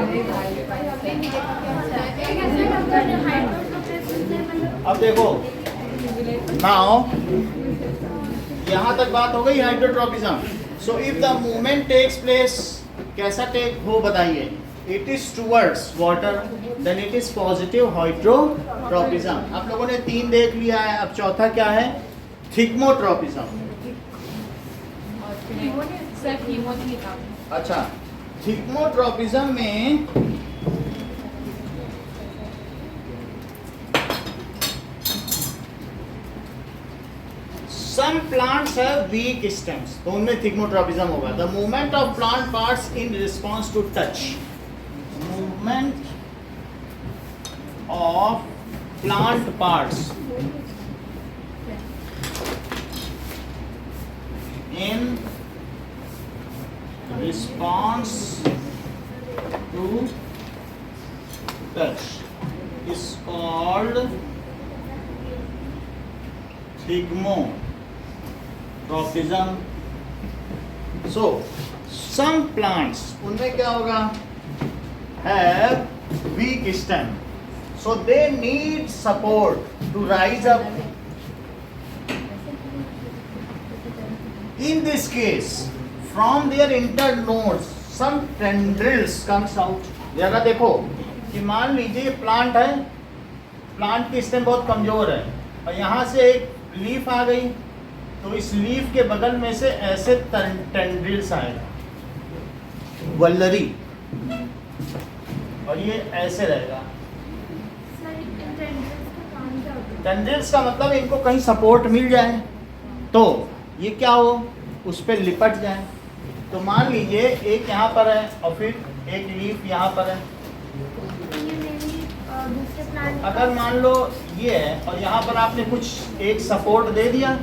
अब देखो नाउ, यहाँ तक बात हो गई hydrotropism. So if the movement takes place, कैसा टेक हो बताइए? It is towards water, then it is positive hydrotropism. आप लोगों ने 3 देख लिया है, अब चौथा क्या है? थिग्मोट्रोपिज्म। सर हीमो नहीं था। अच्छा, थिग्मोट्रोपिज्म में some plants have weak stems, तो उनमें थिग्मोट्रोपिज्म होगा। The movement of plant parts in response to touch, movement of plant parts in response to touch is called thigmotropism. So some plants, उनमें क्या होगा? Have weak stem, so they need support to rise up. In this case, from their internodes, some tendrils comes out. जरा देखो कि मान लीजिए plant है, plant की स्टेम बहुत कमजोर है और यहाँ से एक लीफ आ गई, तो इस लीफ के बगल में से ऐसे टेंड्रिल्स आएगा, वल्लरी, और ये ऐसे रहेगा। टेंड्रिल्स का मतलब इनको कहीं सपोर्ट मिल जाए तो ये क्या हो, उस पर लिपट जाए। तो मान लीजिए एक यहाँ पर है और फिर एक लीफ यहाँ पर है। अगर मान लो ये है और यहाँ पर आपने कुछ एक सपोर्ट दे दिया,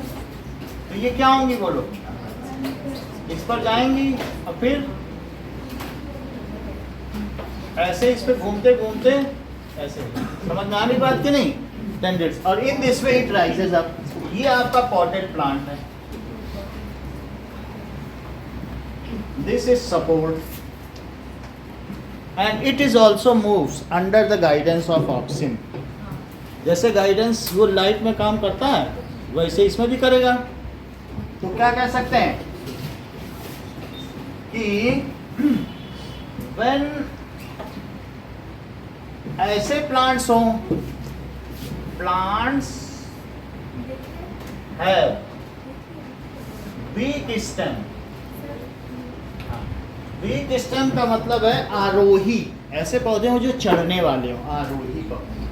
तो ये क्या होंगी बोलो? इस पर जाएंगी और फिर ऐसे इस पे घूमते घूमते ऐसे। समझ में आ रही बात कि नहीं? टेंड्रिल्स, और in this way it rises up. ये आपका पॉटेड प्लांट है, this is support and it is also moves under the guidance of auxin. जैसे गाइडेंस वो लाइट में काम करता है वैसे इसमें भी करेगा। तो क्या कह सकते हैं कि when ऐसे प्लांट्स हों, plants have week stem. Week stem का मतलब है आरोही, ऐसे पौधे हो जो चढ़ने वाले हो, आरोही पौधे।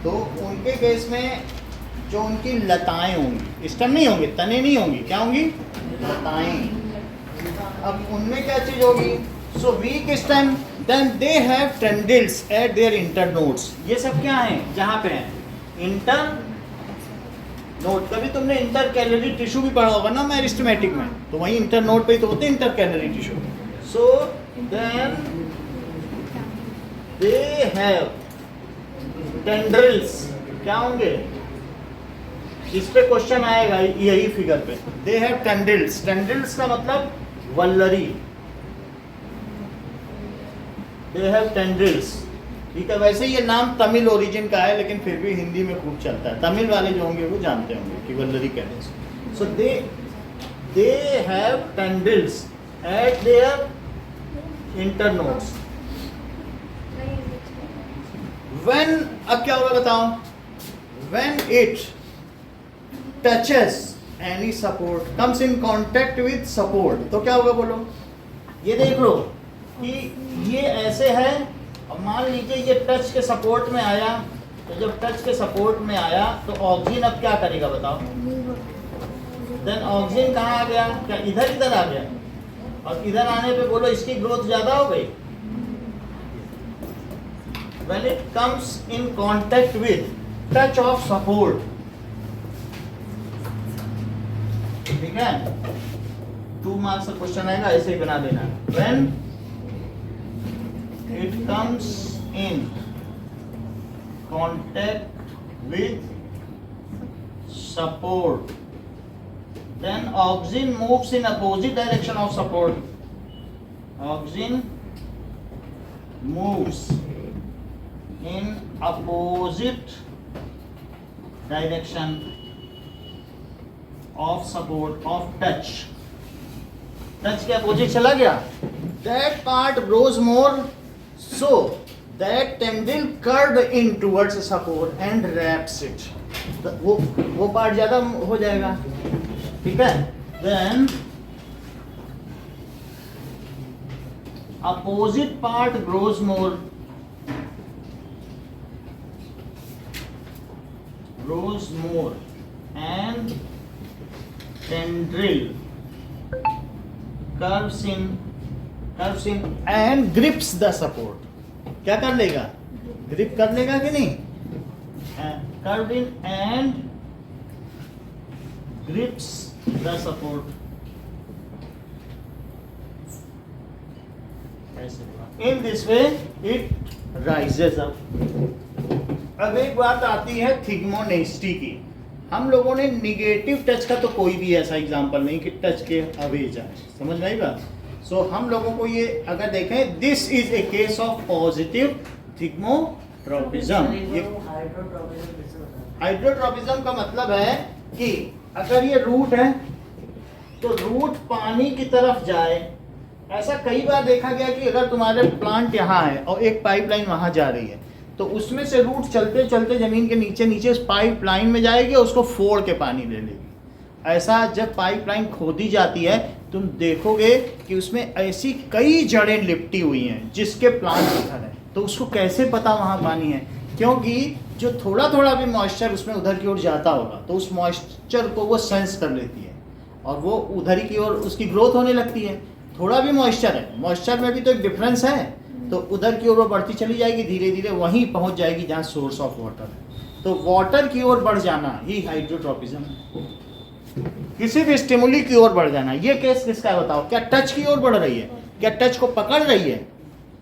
तो उनके केस में जो उनकी लताएं होंगी, स्टेम नहीं होंगे, तने नहीं होंगी, क्या होंगी? लताएं। अब उनमें क्या चीज होगी? So weak stem, then they have tendrils at their internodes. ये सब क्या है जहाँ पे हैं? नोट कभी तुमने इंटर कैलरी टिश्यू भी पढ़ा होगा ना मेरिस्टेमेटिक में, तो वही इंटर नोट पे ही तो होते हैं intercalary tissue. So then they have tendrils. क्या होंगे? इस पे क्वेश्चन आएगा यही फिगर पे. दे हैव टेंड्रिल्स. टेंड्रिल्स का मतलब वल्लरी. दे हैव टेंड्रिल्स. ठीक है, वैसे ये नाम तमिल ओरिजिन का है लेकिन फिर भी हिंदी में खूब चलता है. तमिल वाले जो होंगे वो जानते होंगे कि वल्लरी कहने से. So they have tendrils at their internodes. When, अब क्या होगा बताओ? When it touches any support, comes in contact with support, तो क्या होगा बोलो? ये देख लो कि ये ऐसे है और मान लीजिए ये टच के सपोर्ट में आया. तो जब टच के सपोर्ट में आया तो ऑक्सीजन अब क्या करेगा बताओ? देन ऑक्सीजन कहाँ आ गया? क्या इधर आ गया? और इधर आने पे बोलो इसकी ग्रोथ ज्यादा हो गई. When it comes in contact with touch of support, ठीक है, 2 मार्क्स का क्वेश्चन आएगा, ऐसे ही बना देना. When it comes in contact with support, then oxygen moves in opposite direction of support. Oxygen moves in opposite direction of support of touch. Touch के opposite चला गया. That part grows more, so that tendril curved in towards support and wraps it. वो part ज्यादा हो जाएगा. ठीक है. Then opposite part grows more. Grows more and tendril curves in and grips the support. क्या कर लेगा? ग्रिप कर लेगा कि नहीं? Curved in and grips the support. In this way it rises up. अब एक बात आती है थिग्मोनेस्टी की. हम लोगों ने निगेटिव टच का तो कोई भी ऐसा एग्जांपल नहीं कि टच के अवे जाए. समझ में आई बात? सो हम लोगों को ये अगर देखें, this is a case of positive thigmotropism. Hydrotropism का मतलब है कि अगर ये रूट है तो रूट पानी की तरफ जाए. ऐसा कई बार देखा गया कि अगर तुम्हारे प्लांट यहाँ है और एक पाइपलाइन वहाँ जा रही है तो उसमें से रूट चलते चलते जमीन के नीचे नीचे पाइपलाइन में जाएगी और उसको फोड़ के पानी ले लेगी. ऐसा जब पाइपलाइन खोदी जाती है तुम देखोगे कि उसमें ऐसी कई जड़ें लिपटी हुई हैं जिसके प्लांट उधर है. तो उसको कैसे पता वहाँ पानी है? क्योंकि जो थोड़ा थोड़ा भी मॉइस्चर उसमें उधर की ओर जाता होगा तो उस मॉइस्चर को वो सेंस कर लेती है और वो उधर की ओर उसकी ग्रोथ होने लगती है. थोड़ा भी मॉइस्चर है, मॉइस्चर में भी तो एक डिफरेंस है, तो उधर की ओर वो बढ़ती चली जाएगी, धीरे धीरे वहीं पहुंच जाएगी जहाँ सोर्स ऑफ वाटर है. तो वाटर की ओर बढ़ जाना ही हाइड्रोट्रोपिज्म है. किसी भी स्टिमुली की ओर बढ़ जाना. ये केस किसका है बताओ? क्या टच की ओर बढ़ रही है? क्या टच को पकड़ रही है?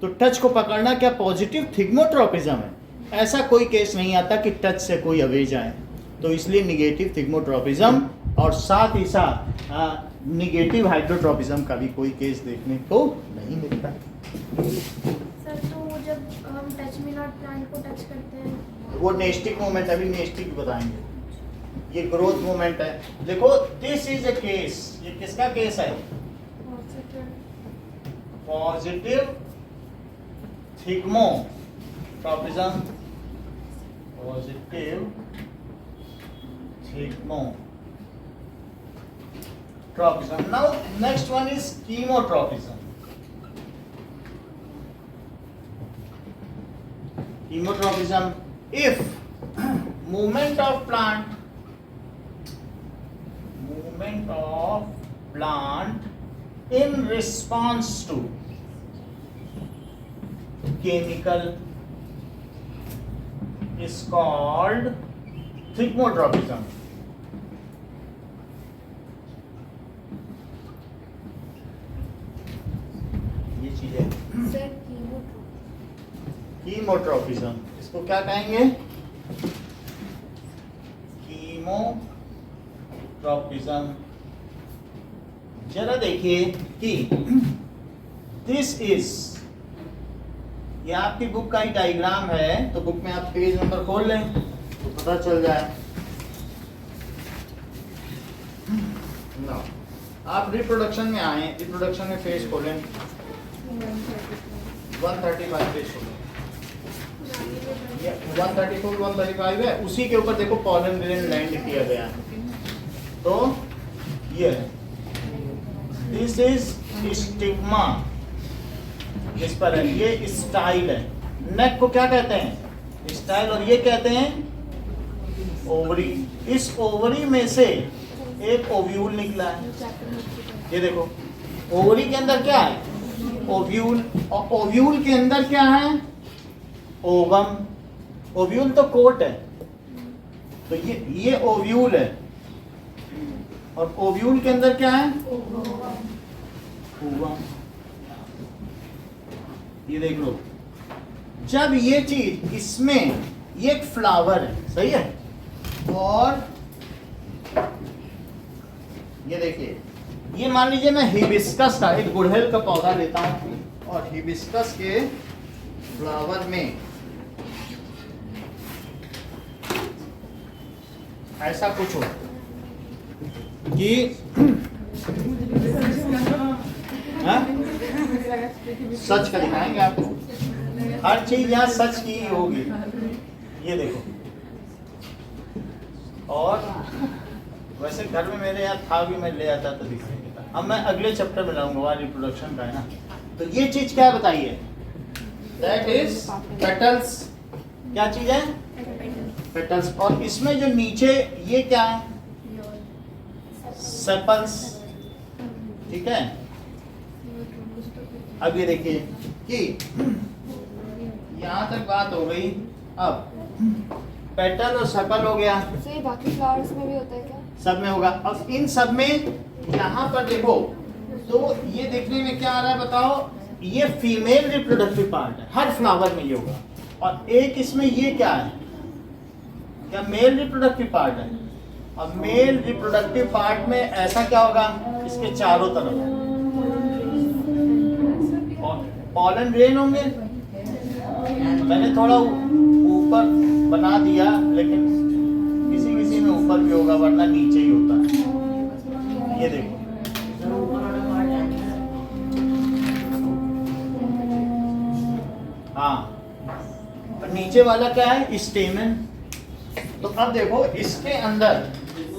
तो टच को पकड़ना क्या पॉजिटिव थिग्मोट्रोपिज्म है? ऐसा कोई केस नहीं आता कि टच से कोई अवे जाए. तो इसलिए निगेटिव थिग्मोट्रोपिज्म और साथ ही साथ निगेटिव हाइड्रोट्रोपिज्म का भी कोई केस देखने को नहीं मिलता. सर तो जब हम टच मी नॉट प्लांट को टच करते हैं वो नेस्टिक मूवमेंट, अभी नेस्टिक बताएंगे. ये ग्रोथ मूवमेंट है. देखो दिस इज ए केस. ये किसका केस है? Positive thigmotropism. Positive thigmotropism. Now next one is chemotropism. Chemotropism, if movement of plant in response to chemical is called thigmotropism. Chemotropism, इसको क्या कहेंगे? कीमोट्रोपिज्म। जरा देखिए कि दिस इज, ये आपकी बुक का ही डायग्राम है, तो बुक में आप पेज नंबर खोल लें तो पता चल जाए। ना आप रिप्रोडक्शन में आए, रिप्रोडक्शन में पेज खोलें, 135 पेज खोलें, 134 135 है, उसी के ऊपर देखो पॉलन ग्रेन लैंड किया गया है। तो ये दिस इज स्टिग्मा, इस पर है, ये स्टाइल है। नेक को क्या कहते हैं? स्टाइल। और ये कहते हैं ओवरी। इस ओवरी में से एक ओव्यूल निकला है, ये देखो। ओवरी के अंदर क्या है? ओव्यूल। और ओव्यूल के अंदर क्या है? ओवम। ओव्यूल तो कोट है, तो ये ओव्यूल है। और ओव्यूल के अंदर क्या है? ओवम। ये देख लो, जब ये चीज इसमें, ये एक फ्लावर है, सही है। और ये देखिए, ये मान लीजिए मैं हिबिस्कस का, एक गुड़हल का पौधा लेता हूं, और हिबिस्कस के फ्लावर में ऐसा कुछ हो कि सच का दिखाएंगे आपको, हर चीज यहाँ सच की ही होगी। ये देखो, और वैसे घर में मेरे यहाँ था भी, मैं ले आता तो दिखाएंगे। अब मैं अगले चैप्टर में लाऊंगा, वहाँ रिप्रोडक्शन का है ना। तो ये चीज क्या बताइए? That is petals. क्या चीज है? पेटल्स। और इसमें जो नीचे ये क्या है? सेपल्स, ठीक है। अब ये देखिए कि यहाँ तक बात हो गई। अब पेटल और सेपल हो गया, तो ये बाकी फ्लावर्स में भी होता है क्या? सब में होगा। अब इन सब में यहाँ पर देखो, तो ये देखने में क्या आ रहा है बताओ? ये फीमेल रिप्रोडक्टिव पार्ट है, हर फ्लावर में ये होगा। और एक इसमें ये क्या है? क्या मेल रिप्रोडक्टिव पार्ट है? अब मेल रिप्रोडक्टिव पार्ट में ऐसा क्या होगा? इसके चारों तरफ पॉलन ग्रेन होंगे। मैंने थोड़ा ऊपर बना दिया, लेकिन किसी किसी में ऊपर भी होगा, वरना नीचे ही होता है। ये देखो, हाँ। और नीचे वाला क्या है? स्टेमन। तो अब देखो, इसके अंदर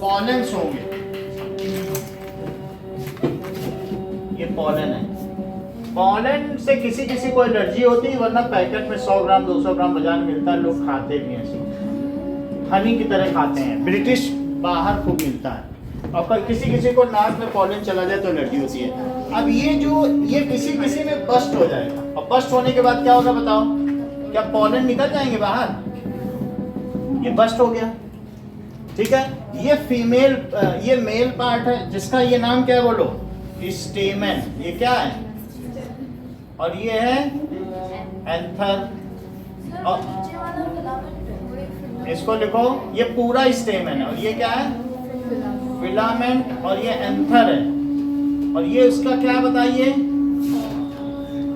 पॉलेंस होंगे, ये पॉलन है। पॉलन से किसी किसी को एलर्जी होती है, वरना पैकेट में 100 ग्राम 200 ग्राम बाजार में मिलता है, लोग खाते भी हैं, हनी की तरह खाते हैं। ब्रिटिश बाहर खूब मिलता है। और किसी किसी को नाक में पॉलन चला जाए तो एलर्जी होती है। अब ये किसी किसी में बस्ट हो जाएगा, और बस्ट होने के बाद क्या होगा बताओ? क्या पॉलन निकल जाएंगे बाहर? ये बस्ट हो गया, ठीक है। ये फीमेल, ये मेल पार्ट है, जिसका ये नाम क्या है बोलो? स्टेमन। ये क्या है? और ये है एंथर। और इसको लिखो, ये पूरा स्टेमन है। और ये क्या है? फिलामेंट। और ये एंथर है। और ये उसका क्या बताइए?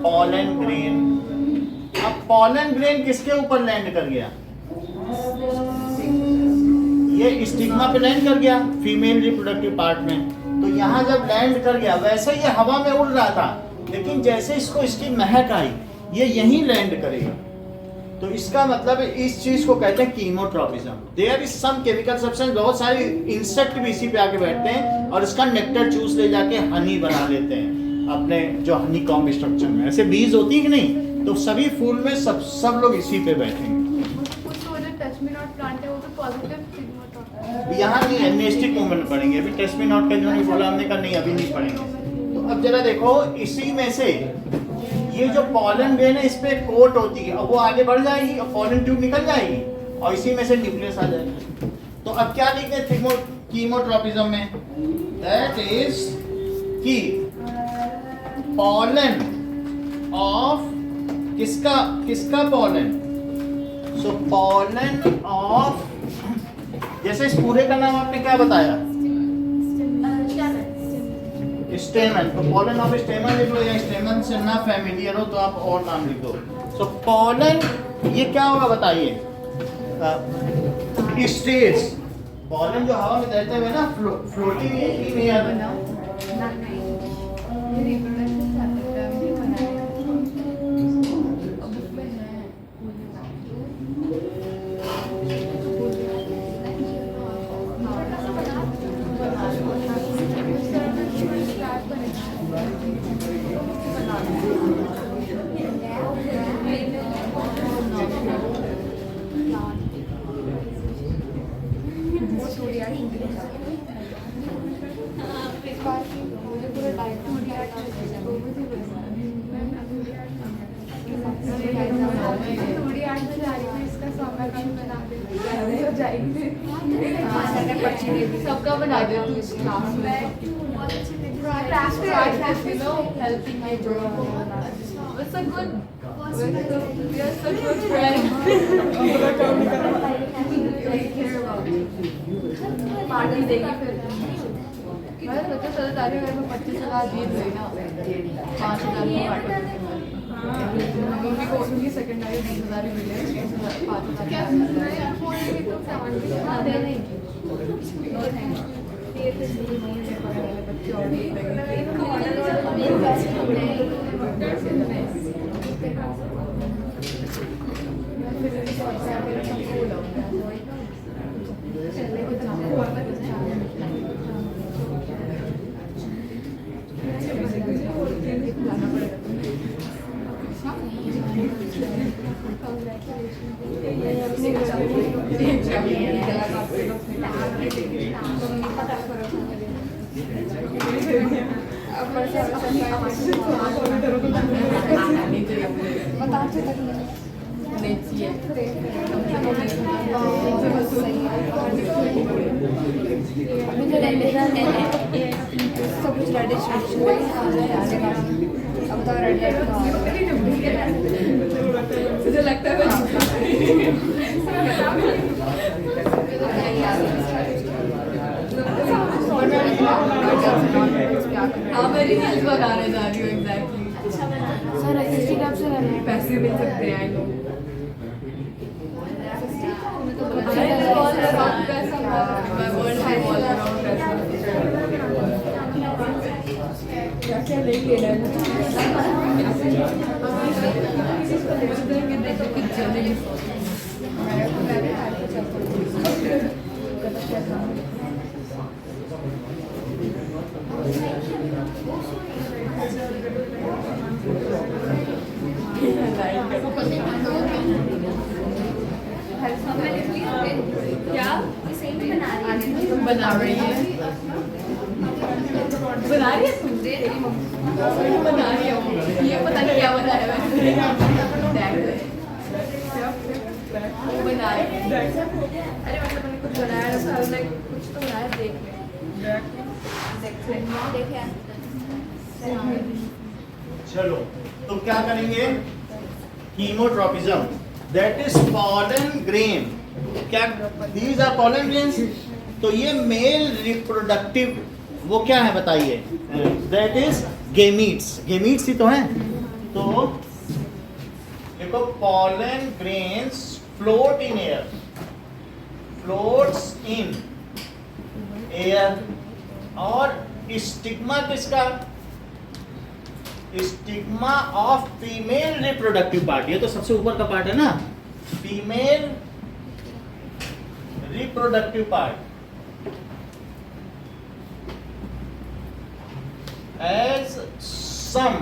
Pollen grain. अब पॉलन ग्रेन किसके ऊपर लैंड कर गया? ये स्टिग्मा पे लैंड कर गया, फीमेल रिप्रोडक्टिव पार्ट में। तो यहाँ जब लैंड कर गया, वैसे ये हवा में उड़ रहा था, लेकिन जैसे इसको इसकी महक आई, ये यहीं लैंड करेगा। तो इसका मतलब इस चीज को कहते हैं chemotropism. There is some chemical substance, बहुत सारे इंसेक्ट भी इसी पे आके बैठते हैं और इसका नेक्टर चूस ले जाके हनी बना लेते हैं अपने जो हनी कॉम्ब स्ट्रक्चर में। ऐसे बीज होती है कि नहीं? तो सभी फूल में सब लोग इसी पे बैठेंगे। यहाँ नहीं है, नेस्टिक मूवमेंट पढ़ेंगे अभी। टेस्मिनॉट का जो नहीं बोला हमने, का नहीं, अभी नहीं पढ़ेंगे। तो अब जरा देखो, इसी में से ये जो पॉलन ग्रेन है, इस पे कोट होती है, अब वो आगे बढ़ जाएगी और पॉलन ट्यूब निकल जाएगी, और इसी में से न्यूक्लियस आ जाएगा। तो अब क्या लिखते हैं कीमोट्रोपिज्म में? दैट इज कि पॉलन ऑफ किसका किसका पॉलन? सो पॉलन ऑफ, जैसे इस पूरे का नाम आपने क्या बताया? स्टेमन। तो पॉलन ऑफ स्टेमन लिख लो, या स्टेमन से ना फेमिलियर हो तो आप और नाम लिख दो। सो पॉलन ये क्या होगा बताइए? स्टेट्स, पॉलन जो हवा में तैरते हुए ना फ्लोटिंग इन एयर, सबका बना दे तू इस क्लास में। helping my job. It's a good. We are such good friends. Take care about it. Party देगी फिर। मैं सोचा चलो तारे घर में 25,000 जीत गई ना, 5,000 की पार्टी। मम्मी को उनकी सेकंड आई 20,000 ही मिले, 5,000 क्या दे देंगी। ये तो सही नहीं है, बच्चे और नहीं मुझे लगता है मैं रील्स बनाने जा रही हूँ एग्जैक्टली। सर इंस्टाग्राम से पैसे मिल सकते हैं लोग। क्या बना रही है? बना रही है तुम? बना रही है ये पता नहीं क्या बना है। बना रही है, अरे मतलब मैंने कुछ बनाया था, कुछ तो बनाया, देख ले। चलो तो क्या करेंगे? Chemotropism, that is pollen grain. क्या दीज आर पॉलन ग्रेन्स? तो ये मेल रिप्रोडक्टिव वो क्या है बताइए? That is gametes. गेमीट्स ही तो हैं। तो देखो pollen grains float in air, floats in air. और स्टिग्मा किसका? Stigma of female reproductive part. ये तो सबसे ऊपर का पार्ट है ना, female reproductive part. As some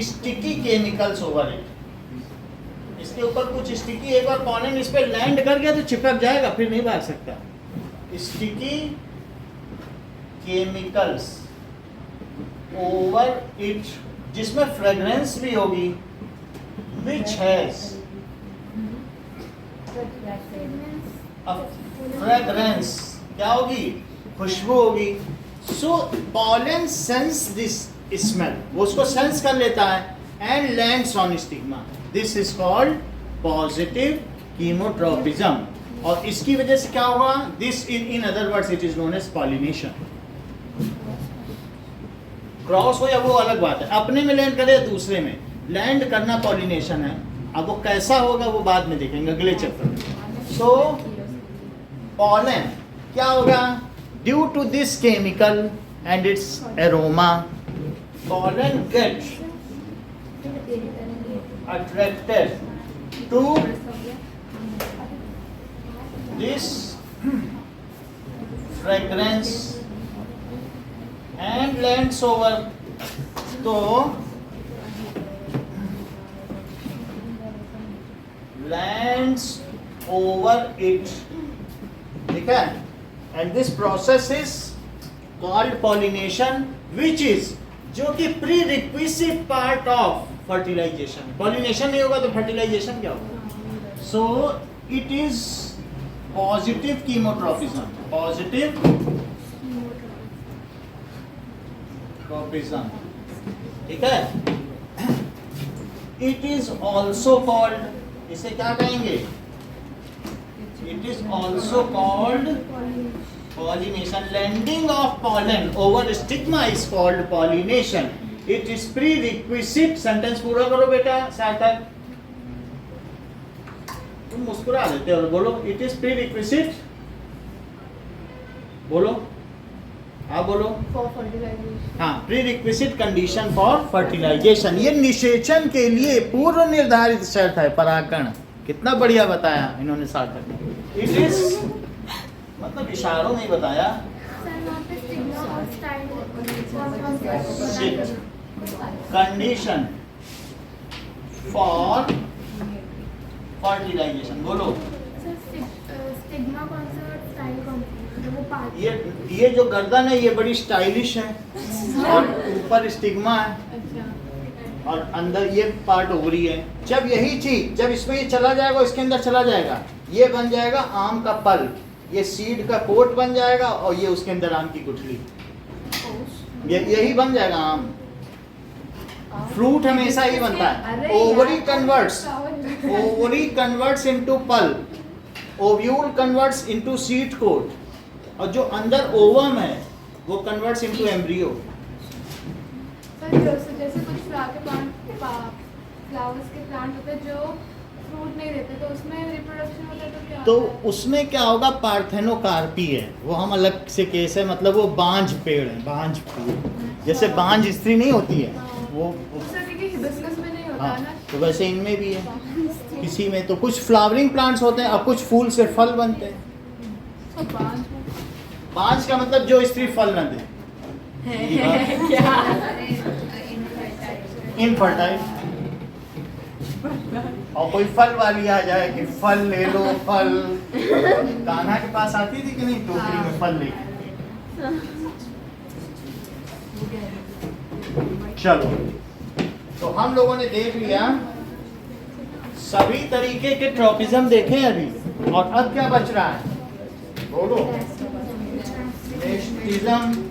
sticky chemicals over it. इसके ऊपर कुछ स्टिकी, एक बार पॉलन इस पे लैंड कर गया तो चिपक जाएगा, फिर नहीं भाग सकता। स्टिकी केमिकल्स ओवर इट, जिसमें फ्रेग्रेंस भी होगी, विच हैज फ्रेग्रेंस, क्या होगी? खुशबू होगी। सो पॉलन सेंस दिस स्मेल, वो उसको सेंस कर लेता है। and lands on stigma. This is called positive chemotropism. और इसकी वजह से क्या होगा? This in other words it is known as pollination. Cross हो या वो अलग बात है, अपने में लैंड करे या दूसरे में, लैंड करना पॉलिनेशन है. अब वो कैसा होगा वो बाद में देखेंगे अगले चैप्टर में. सो pollen क्या होगा? Due to this chemical and its aroma, pollen gets attracted to this fragrance and lands over. तो lands over it, ठीक है? And this process is called pollination, which is जो कि prerequisite part of fertilization. Pollination नहीं होगा तो fertilization क्या होगा? So it is positive chemotropism. Positive tropism, ठीक है? It is also called, इसे क्या कहेंगे? It is also called pollination. Landing of pollen over stigma is called pollination. It is prerequisite. Sentence पूरा करो बेटा सार्थक. तुम मुस्कुरा देते हो, बोलो. It is prerequisite. बोलो. हाँ बोलो. For fertilization. हाँ, prerequisite condition for fertilization. ये निषेचन के लिए पूर्व निर्धारित शर्त है. परागण. कितना बढ़िया बताया इन्होंने सार्थक ने. It is मतलब इशारों में बताया. सर वहाँ पे स्टिग्मा और स्टाइल कंडीशन फॉर फर्टिलाइजेशन. बोलो. सर स्टिग्मा कौन सा और स्टाइल कौन सा? वो पार्ट. ये जो गर्दन है ये बड़ी स्टाइलिश है और ऊपर स्टिग्मा है और अंदर ये पार्ट ओवरी है. जब यही चीज जब इसमें ये चला जाएगा इसके अंदर चला जाएगा, ये बन जाएगा आम का पल, ये सीड का कोट बन जाएगा और ये उसके अंदर आम की गुठली, यही बन जाएगा आम. फ्रूट हमेशा ही बनता है. ओवरी कन्वर्ट्स इनटू पल, ovule converts into seed coat और जो अंदर ओवम है वो कन्वर्ट्स इनटू एम्ब्रियो. जैसे कुछ फ्लावर्स के प्लांट होते हैं जो फ्रूट नहीं देते तो उसमें रिप्रोडक्शन होता है तो क्या? तो उसमें क्या होगा? पार्थेनोकार्पी है वो, हम अलग से केस है. मतलब वो बांझ पेड़ है, बांझ फूल. जैसे बांझ स्त्री नहीं होती है वो हिबिस्कस में नहीं होता है ना, तो वैसे इनमें भी है. किसी में तो कुछ फ्लावरिंग प्लांट्स होते हैं और कुछ फूल से फल बनते हैं. बांझ का मतलब जो स्त्री फल न दे. इनफर्टाइल. और कोई फल वाली आ जाए कि फल ले लो फल. कान्हा के पास आती थी कि नहीं टोकरी में फल लेके. चलो तो हम लोगों ने देख लिया सभी तरीके के ट्रॉपिज्म देखे अभी. और अब क्या बच रहा है? बोलो. नेस्टिज्म.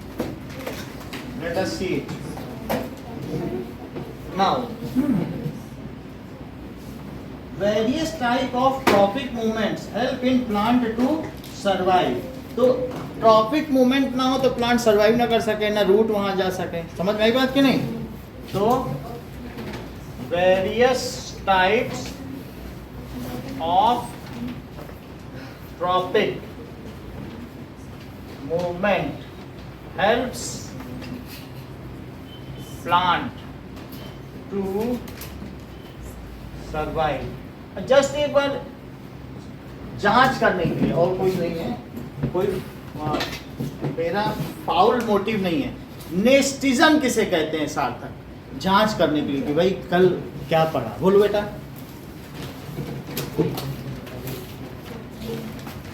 Let us see it. Now, various type of trophic movements help in plant to survive. तो ट्रॉपिक मूवमेंट ना हो तो प्लांट सरवाइव ना कर सके, ना रूट वहां जा सके. समझ में आई बात कि नहीं? तो various types of trophic movement helps plant to survive. Just एक बार जांच करने के लिए, और कोई नहीं है, कोई मेरा फाउल मोटिव नहीं है. नेस्टिज्म किसे कहते हैं सार्थक? जांच करने के लिए कि भाई कल क्या पढ़ा. बोलो बेटा.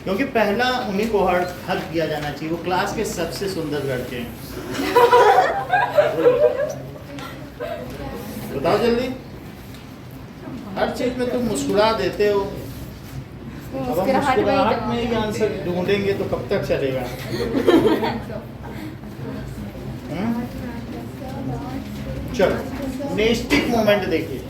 क्योंकि पहला उन्हीं को हक दिया जाना चाहिए. वो क्लास के सबसे सुंदर लड़के हैं. बताओ जल्दी. हर चीज में तुम मुस्कुरा देते हो. अब हम मुस्कुराहट में ही आंसर ढूंढेंगे तो कब तक चलेगा? चलो नेस्टिक मूवमेंट देखिए,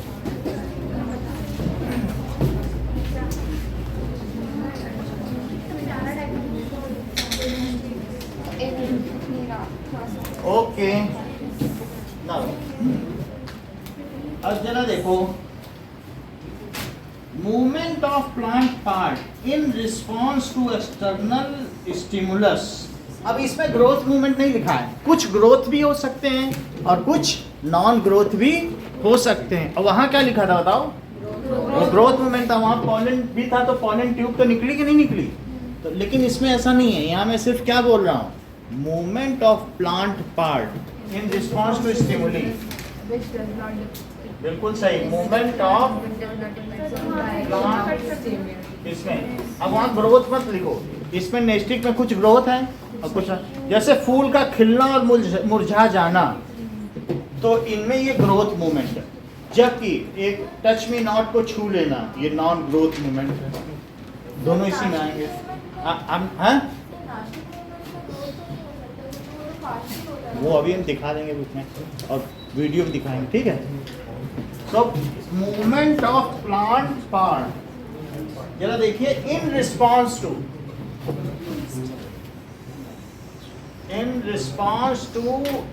ओके नाउ अब जरा देखो, movement of plant part in response to external stimulus. अब इसमें ग्रोथ मूवमेंट नहीं लिखा है, कुछ ग्रोथ भी हो सकते हैं और कुछ नॉन ग्रोथ भी हो सकते हैं। और वहां क्या लिखा था बताओ? वो ग्रोथ मूवमेंट था, वहां पॉलन भी था, तो पॉलन ट्यूब तो निकली कि नहीं निकली? तो लेकिन इसमें ऐसा नहीं है, यहाँ मैं सिर्फ क्या बोल रहा हूँ, movement of plant part in response to stimuli. बिल्कुल सही, मूवमेंट ऑफ इसमें। अब वहाँ ग्रोथ मत लिखो, इसमें नेस्टिक में कुछ ग्रोथ है और कुछ, जैसे फूल का खिलना और मुरझा जाना, तो इनमें ये ग्रोथ मूवमेंट है। जबकि एक टच मी नॉट को छू लेना, ये नॉन ग्रोथ मूवमेंट है। दोनों इसी में आएंगे। वो अभी हम दिखा देंगे बुक में और वीडियो भी दिखाएंगे, ठीक है। So movement of plant part, जरा देखिए, in response to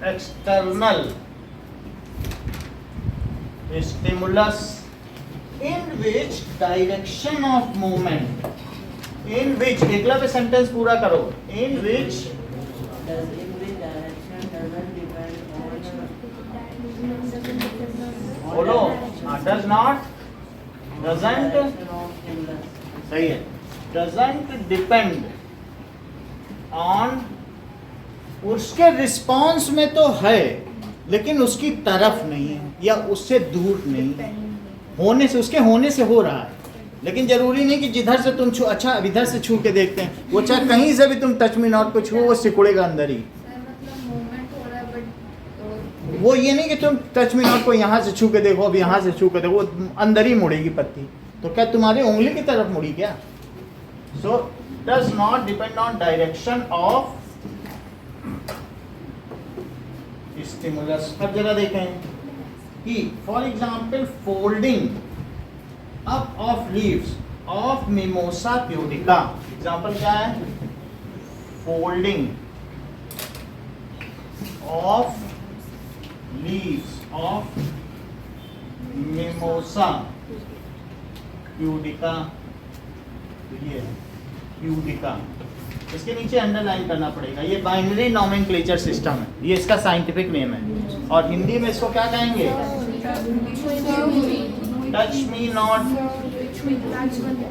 external stimulus, in which direction of movement, in which, Eklavya sentence पूरा करो, इन विच बोलो, डज नॉट, डजंट, सही है, डजंट डिपेंड ऑन, उसके रिस्पॉन्स में तो है लेकिन उसकी तरफ नहीं है या उससे दूर नहीं है, होने से, उसके होने से हो रहा है। लेकिन जरूरी नहीं कि जिधर से तुम छू, अच्छा अब इधर से छू के देखते हैं, वो चाहे कहीं से भी तुम टच मी नॉट को छू, वो सिकुड़ेगा अंदर ही। वो ये नहीं कि तुम टच मी नॉट को यहाँ से छू के देखो, अब यहाँ से छू के देखो, वो अंदर ही मुड़ेगी पत्ती। तो क्या तुम्हारी उंगली की तरफ मुड़ी क्या? So does not depend on direction of stimulus. अब जरा देखें कि for example folding up of leaves of mimosa pudica, example क्या है? Folding of leaves of mimosa pudica, ये pudica, इसके नीचे अंडरलाइन करना पड़ेगा। ये बाइनरी नॉमेनक्लेचर सिस्टम है, ये इसका साइंटिफिक नेम है, और हिंदी में इसको क्या कहेंगे? टच मी नॉट,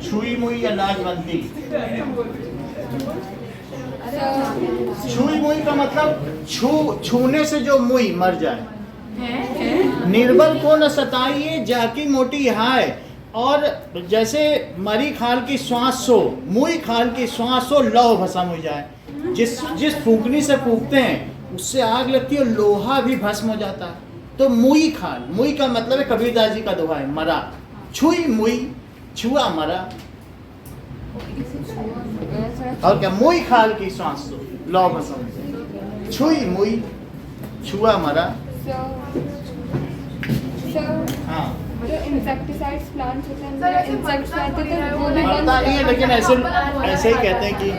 छुई मुई या लाजवंती। छुई मुई का मतलब छूने से जो मुई मर जाए। निर्बल को न सताइए जाकी मोटी हाय, और जैसे मरी खाल की श्वास सो, मुई खाल की श्वास सो, लौ भस्म हो जाए। जिस फूंकनी से फूंकते हैं उससे आग लगती है, लोहा भी भस्म हो जाता है। तो मुई खाल, मुई का मतलब है कबीरदास जी का दोहा है, मरा। छुई मुई, छुआ मरा, और क्या? मुई खाल की श्वास सो, लौ भस्म, छुई मुई, छुआ मरा। हाँ, जो इंसेक्टिसाइड्स प्लांट्स होते हैं, इंसेक्ट्स आते थे वो भी मरता नहीं है, लेकिन ऐसे ही कहते हैं कि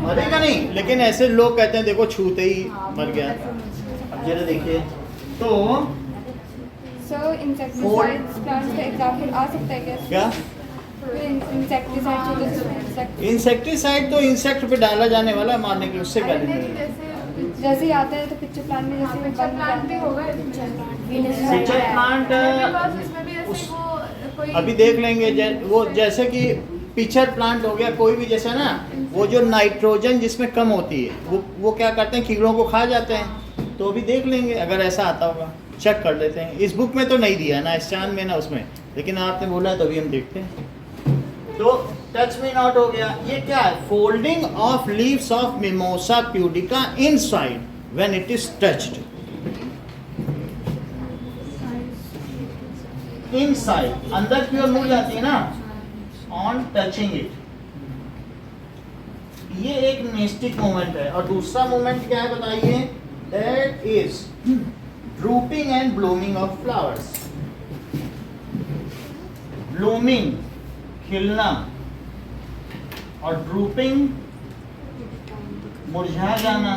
मरेगा नहीं, लेकिन ऐसे लोग कहते हैं देखो छूते ही मर गया। अब जरा देखिए, तो इंसेक्टिसाइड्स प्लांट्स का एग्जांपल आ सकता है क्या? इंसेक्टिसाइड तो इंसेक्ट पे डाला जाने वाला है मारने के, उससे क्या लेंगे? जैसे ही आता है तो पिक्चर प्लांट में जैसे में बन भी होगा, पिक्चर प्लांट अभी देख लेंगे। वो जैसे कि पिक्चर प्लांट हो गया कोई भी, जैसा ना वो जो नाइट्रोजन जिसमें कम होती है वो क्या करते हैं, कीड़ों को खा जाते हैं। तो अभी देख लेंगे, अगर ऐसा आता होगा चेक कर लेते हैं। इस बुक में तो नहीं दिया ना, इस चांद में ना उसमें, लेकिन आपने बोला तो अभी हम देखते हैं। तो टच मी नॉट हो गया, ये क्या है? Folding of leaves of mimosa pudica inside when it is touched. Inside, अंदर की ओर मुड़ जाती है ना, ऑन टचिंग इट। ये एक नेस्टिक मूवमेंट है। और दूसरा मूवमेंट क्या है बताइए? that is drooping and blooming of flowers. Blooming खिलना और ड्रूपिंग मुरझा जाना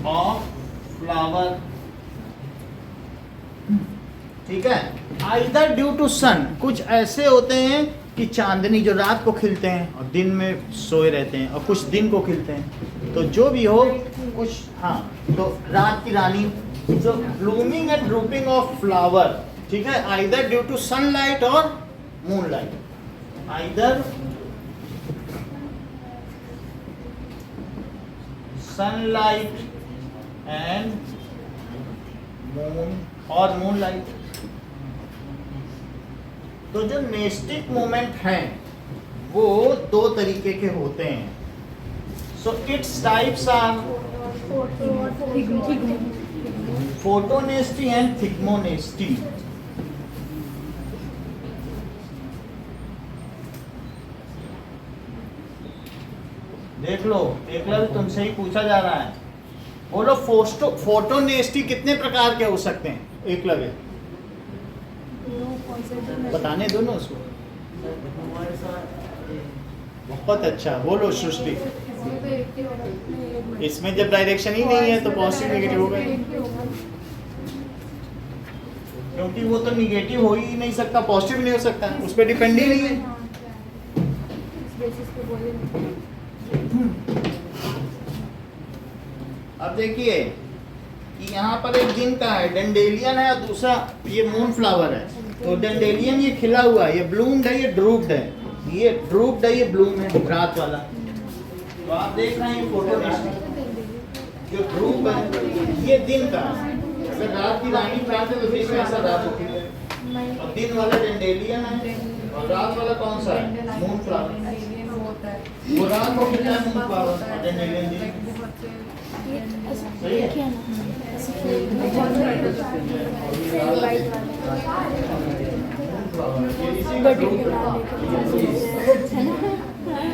ऑफ फ्लावर, ठीक है। आइदर ड्यू टू सन, कुछ ऐसे होते हैं कि चांदनी जो रात को खिलते हैं और दिन में सोए रहते हैं, और कुछ दिन को खिलते हैं, तो जो भी हो कुछ, हाँ, तो रात की रानी, तो blooming and drooping of flower, ठीक है, आइदर ड्यू टू सनलाइट और moonlight, either sunlight and moon और मूनलाइट। तो जो नेस्टिक मोमेंट हैं वो दो तरीके के होते हैं। So its types are photonasty and thigmonasty. देख लो, एकलव्य तुमसे ही पूछा जा रहा है, बोलो फोटोनेस्टी कितने प्रकार के हो सकते हैं? एकलव्य बताने दो ना उसको। बहुत अच्छा, बोलो सृष्टि। इसमें जब डायरेक्शन ही नहीं है तो पॉजिटिव नेगेटिव होगा, क्योंकि वो तो निगेटिव हो ही नहीं सकता, पॉजिटिव नहीं हो सकता, उस पर डिपेंड ही नहीं है। अब देखिए कि यहाँ पर एक दिन का है, डेंडेलियन है, और दूसरा ये मून फ्लावर है। तो डेंडेलियन ये खिला हुआ है, ये ब्लूम्ड है, ये ड्रूप्ड है, ये ड्रूप्ड है, ये ब्लूम है, रात वाला। तो आप देख रहे हैं फोटोनेस्टी, जो ड्रूप है ये दिन का है। अगर रात की रानी प्लांट है तो दिन में ऐसा रात होती है, और दिन वाला डेंडेलियन है, और रात वाला कौन सा है? Moon flower. वो रात को खिला है मून फ्लावर, और डेंडेलियन दिन। सही है?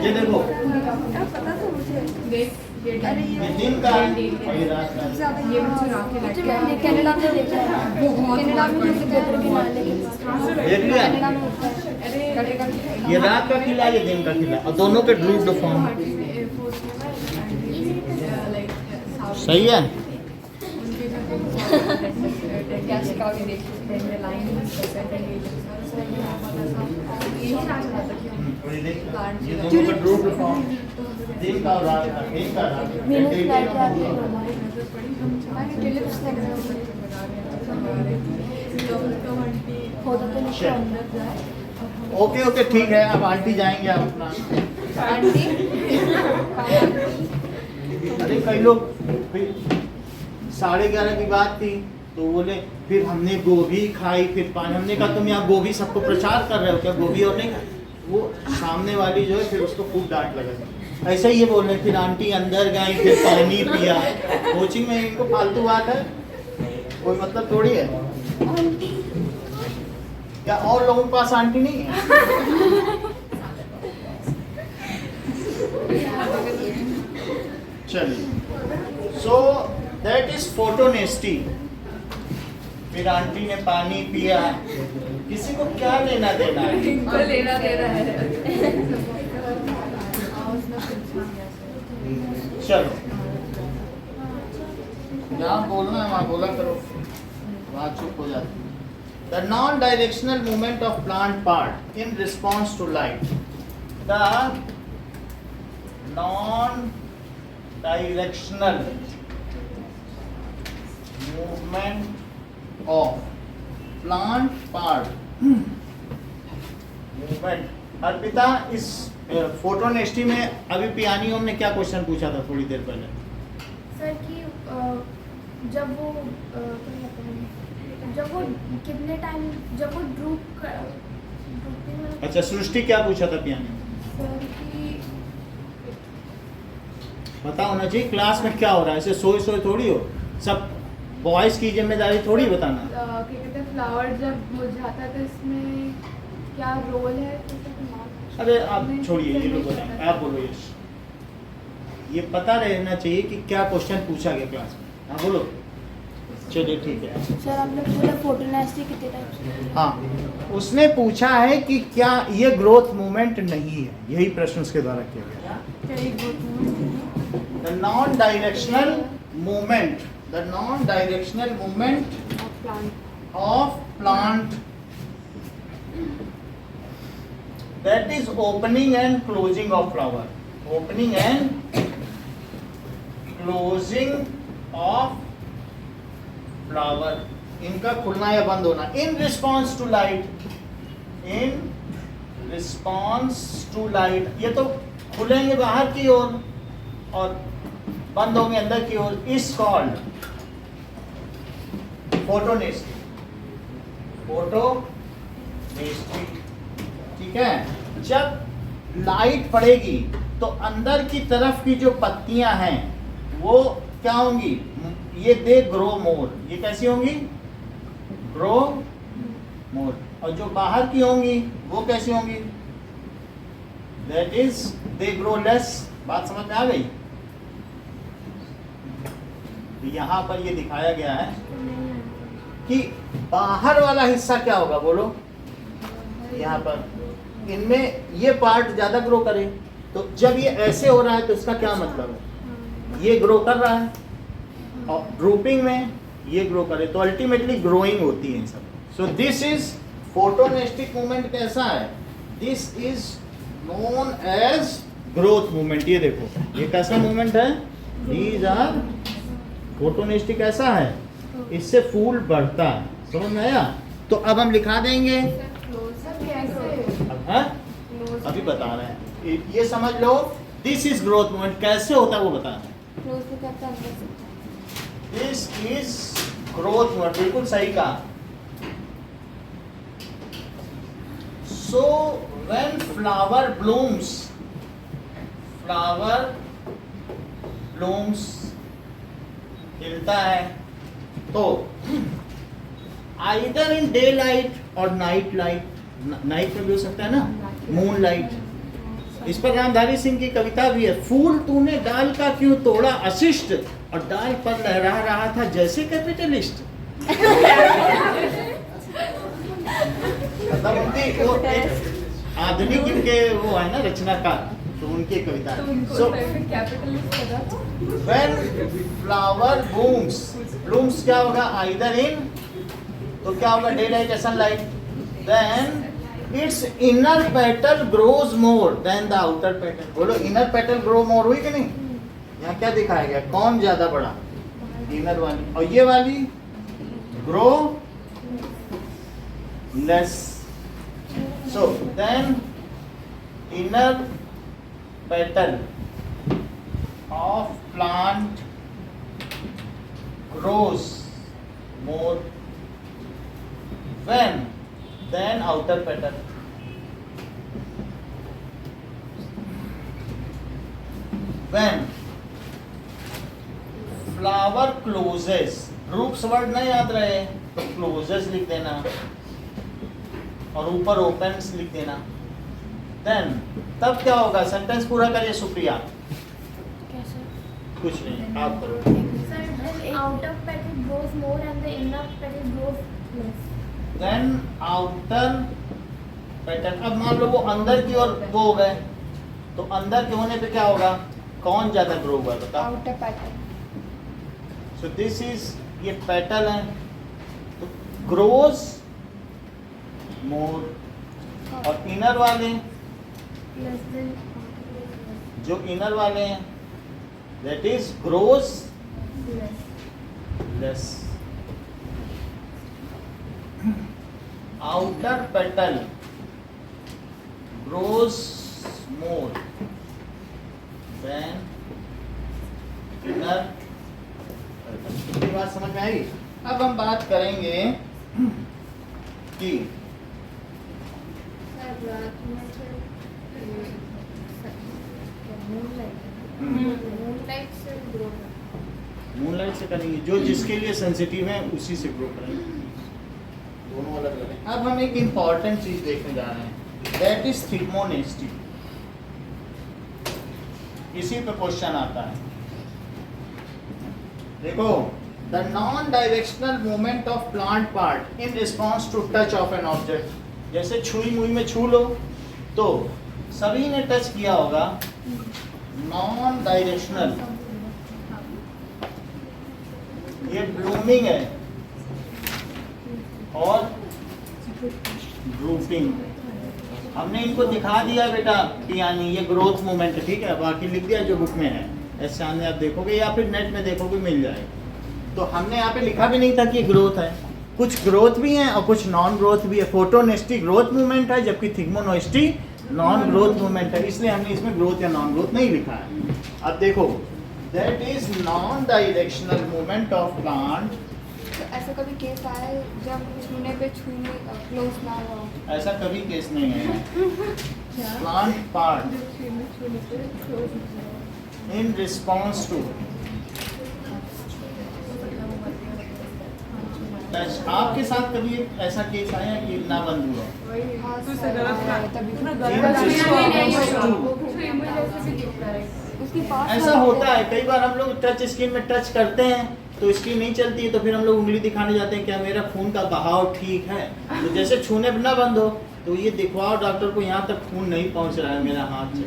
ये देखो, ये दिन का और ये रात का। कनाडा में देखा है, कनाडा में देख लिया, ये रात का किला, ये दिन का किला, और दोनों के ड्रूप्ड फॉर्म। सही है? ये दोनों का ड्रूप्ड फॉर्म, दिन का और रात का, दिन का रात का। ओके ठीक है, अब आंटी जाएंगे आप अपना। अरे कई लोग 11:30 की बात थी तो बोले फिर हमने गोभी खाई, फिर पानी। हमने कहा तुम यहाँ गोभी सबको प्रचार कर रहे हो क्या? गोभी और नहीं खाई। वो सामने वाली जो है फिर उसको खूब डांट लगा। ऐसे ही ये बोल रहे, फिर आंटी अंदर गई, फिर पानी पिया। कोचिंग में इनको फालतू बात है, कोई मतलब थोड़ी है। क्या और लोगों के पास आंटी नहीं है? चलिए, सो दैट इज फोटोनेस्टी। फिर आंटी ने पानी पिया, किसी को क्या लेना देना है? इनको लेना देना है। चलो, जहाँ बोलना है वहाँ बोला करो, वहाँ चुप हो जाती। The non-directional movement of plant part in response to light. The non-directional movement of plant part movement. Arpita, इस फोटोनेस्टी में अभी पियानियों ने क्या क्वेश्चन पूछा था थोड़ी देर पहले? सर कि जब वो कितने टाइम जब वो ड्रूप अच्छा, सृष्टि क्या पूछा था पियानो? सर कि पता होना चाहिए क्लास में क्या हो रहा है। ऐसे सोए थोड़ी हो, सब बॉयज की जिम्मेदारी थोड़ी बताना। क्या कहते हैं, फ्लावर जब मुरझाता है तो इसमें क्या रोल है? अरे आप छोड़िए, ये लोग बोलेंगे, आप बोलो। यस, ये पता रहना चाहिए कि क्या क्वेश्चन पूछा गया क्लास में। हाँ बोलो। चलिए ठीक है सर आपने पूछा फोटोनेस्टी कितने टाइप्स की? हाँ, उसने पूछा है कि क्या ये ग्रोथ मूवमेंट नहीं है, यही प्रश्न उसके द्वारा किया गया। The non directional movement, the non directional movement of plant that is opening and closing of flower, opening and closing of flower, इनका खुलना या बंद होना in response to light, in response to light, ये तो खुलेंगे बाहर की ओर और बंद होंगे अंदर की ओर, is called photonestic, photonestic। ठीक है, जब लाइट पड़ेगी तो अंदर की तरफ की जो पत्तियां हैं वो क्या होंगी, ये दे ग्रो मोर, ये कैसी होंगी, ग्रो मोर, और जो बाहर की होंगी वो कैसी होंगी, that is they grow less. बात समझ में आ गई? यहां पर ये दिखाया गया है कि बाहर वाला हिस्सा क्या होगा, बोलो। यहाँ पर इनमें ये पार्ट ज्यादा ग्रो करे, तो जब ये ऐसे हो रहा है तो इसका क्या मतलब है, ये ग्रो कर रहा है, और ड्रूपिंग में ये ग्रो करे, तो अल्टीमेटली ग्रोइंग होती है इन सब। So this is photonastic movement. कैसा है, this is known as growth movement. ये देखो ये कैसा मूवमेंट है, दीज आर फोटोनेस्टिक। ऐसा है, इससे फूल बढ़ता है, समझ में आया? तो अब हम लिखा देंगे, अभी बता रहे हैं, ये समझ लो, दिस इज ग्रोथ मूवमेंट। कैसे होता है वो बता रहे हैं। दिस इज ग्रोथ मूवमेंट, बिल्कुल सही कहा। So when flower blooms, flower blooms खिलता है, तो आइदर इन डे लाइट और नाइट लाइट, नाइट में भी हो सकता है ना, मून लाइट। इस पर रामधारी सिंह की कविता भी है, फूल तूने डाल का क्यों तोड़ा अशिष्ट, और डाल पर लहरा रहा था जैसे कैपिटलिस्ट। मतलब उनकी वो एक आधुनिक इनके वो है ना रचनाकार, तो उनकी कविता। So when flower blooms, blooms क्या होगा, आइदर इन, तो क्या होगा, डे लाइट या sunlight, then its inner petal grows more than the outer petal। बोलो inner petal grow more हुई कि नहीं? यहाँ क्या दिखाया गया, कौन ज्यादा बड़ा, इनर वाली, और ये वाली grow less। so then inner petal of plant grows more when then outer petal, when flower closes, groups word नहीं याद रहे तो closes लिख देना और ऊपर opens लिख देना। then तब क्या होगा, सेंटेंस पूरा करिए सुप्रिया। कुछ नहीं, आप करो। outer petal grows more and the inner petal grows less। Then outer petal, अब मान लो वो अंदर की ओर वो हो गए, तो अंदर के होने पे क्या होगा, कौन ज्यादा ग्रो हुआ बता। Outer pattern. So this is, ये पेटल है, तो ग्रोज मोर, और इनर वाले, less than जो इनर वाले हैं, that is grows less. outer petal grows more than inner petal। ये बात समझ में आई? अब हम बात करेंगे कि मूनलाइट से करेंगे, जो जिसके लिए सेंसिटिव है उसी से ग्रो करेंगे, दोनों अलग अलग हैं। अब हम एक इम्पॉर्टेंट चीज देखने जा रहे हैं, दैट इज थिमोनेस्टी। इसी पे क्वेश्चन आता है। देखो, the non directional movement of plant part in response to touch of an object. जैसे छुई मुई में छू लो तो सभी ने टच किया होगा, नॉन डायरेक्शनल। ये ब्लूमिंग है और ड्रूपिंग। हमने इनको दिखा दिया बेटा कि यानी ये ग्रोथ मूवमेंट है, ठीक है, बाकी लिख दिया जो बुक में है, ऐसे सामने आप देखोगे या फिर नेट में देखोगे मिल जाएगा। तो हमने यहाँ पे लिखा भी नहीं था कि ग्रोथ है, कुछ ग्रोथ भी है और कुछ नॉन ग्रोथ भी है। फोटोनेस्टी ग्रोथ मूवमेंट है जबकि थिग्मोनेस्टी नॉन ग्रोथ मूवमेंट है, इसलिए हमने इसमें ग्रोथ या नॉन ग्रोथ नहीं लिखा है। अब देखो, that is non directional movement of plant. तो ऐसा कभी केस आया है जब छूने पे छूने क्लोज ना हो? ऐसा कभी केस नहीं है। प्लांट पार्ट छूने पे close in response to touch. आपके साथ कभी ऐसा केस आया कि ना बंद हुआ? ऐसा होता है कई बार, हम लोग टच स्क्रीन में टच करते हैं तो स्क्रीन नहीं चलती है, तो फिर हम लोग उंगली दिखाने जाते हैं क्या मेरा खून का बहाव ठीक है। तो जैसे छूने पर ना बंद हो तो ये दिखवाओ डॉक्टर को, यहाँ तक खून नहीं पहुँच रहा है मेरा हाथ से,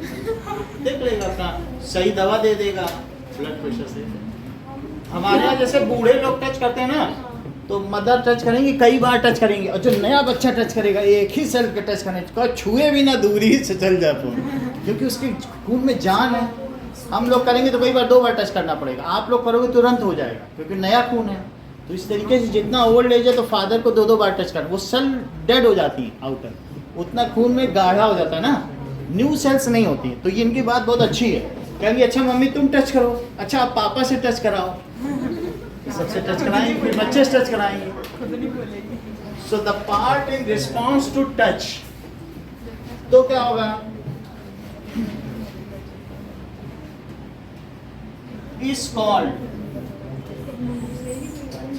देख लेगा, अपना सही दवा दे देगा ब्लड प्रेशर से। हमारे यहाँ जैसे बूढ़े लोग टच करते हैं ना, तो मदर टच करेंगे, कई बार टच करेंगे, और जो नया बच्चा टच करेगा एक ही सेल्फ के टच करने को छुए भी ना दूरी से चल जाते हैं, क्योंकि उसके खून में जान है। हम लोग करेंगे तो कई बार 2 बार टच करना पड़ेगा, आप लोग करोगे तुरंत हो जाएगा क्योंकि नया खून है। तो इस तरीके से जितना ओल्ड एज है तो फादर को 2-2 बार टच करना, वो सेल डेड हो जाती है आउटर, उतना खून में गाढ़ा हो जाता है ना, न्यू सेल्स नहीं होती। तो ये इनकी बात बहुत अच्छी है, कहेंगे अच्छा मम्मी तुम टच करो, अच्छा आप पापा से टच कराओ, सबसे टच कराएंगे, फिर बच्चे से टच कराएंगे। So the part in response to touch, तो क्या होगा, is called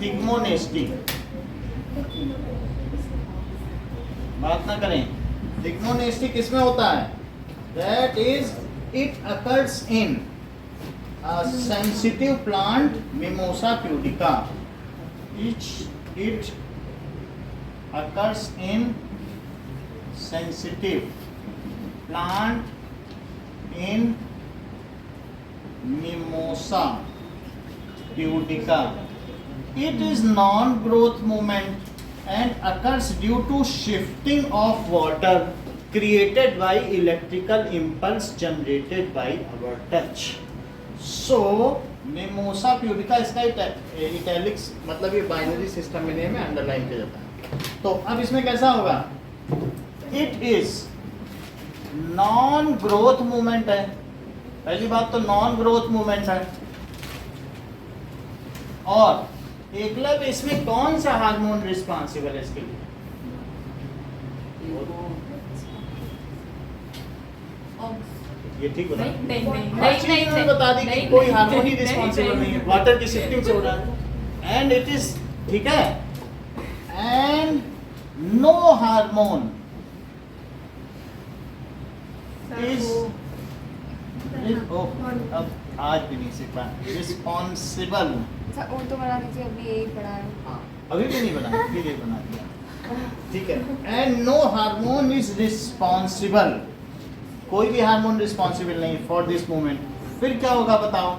थिग्मोनेस्टी। बात ना करें, थिग्मोनेस्टी किसमें होता है? That is, it occurs in a sensitive plant, Mimosa pudica. It occurs in sensitive plant in Mimosa pudica. It is non-growth movement and occurs due to shifting of water created by electrical impulse generated by our touch. So Mimosa pudica, इसका italics मतलब ये binary system में name है, underline किया जाता है। तो अब इसमें कैसा होगा, it is non growth movement है, पहली बात तो नॉन ग्रोथ मूवमेंट है। और एकलव्य, इसमें कौन सा हार्मोन रिस्पॉन्सिबल है इसके लिए? ये ठीक बता, नहीं बता दी कि कोई हार्मोन ही रिस्पॉन्सिबल नहीं है, वाटर की शिफ्टिंग से हो रहा है। एंड इट इज, ठीक है, एंड नो हार्मोन इज, अब आज भी नहीं सीख पाए, रिस्पॉन्सिबल। वो तो बना दीजिए, अभी यही पढ़ा है। हाँ, अभी भी नहीं बना, फिर ये बना दिया, ठीक है। And no hormone is responsible, कोई भी हार्मोन रिस्पॉन्सिबल नहीं फॉर दिस मूवमेंट। फिर क्या होगा बताओ,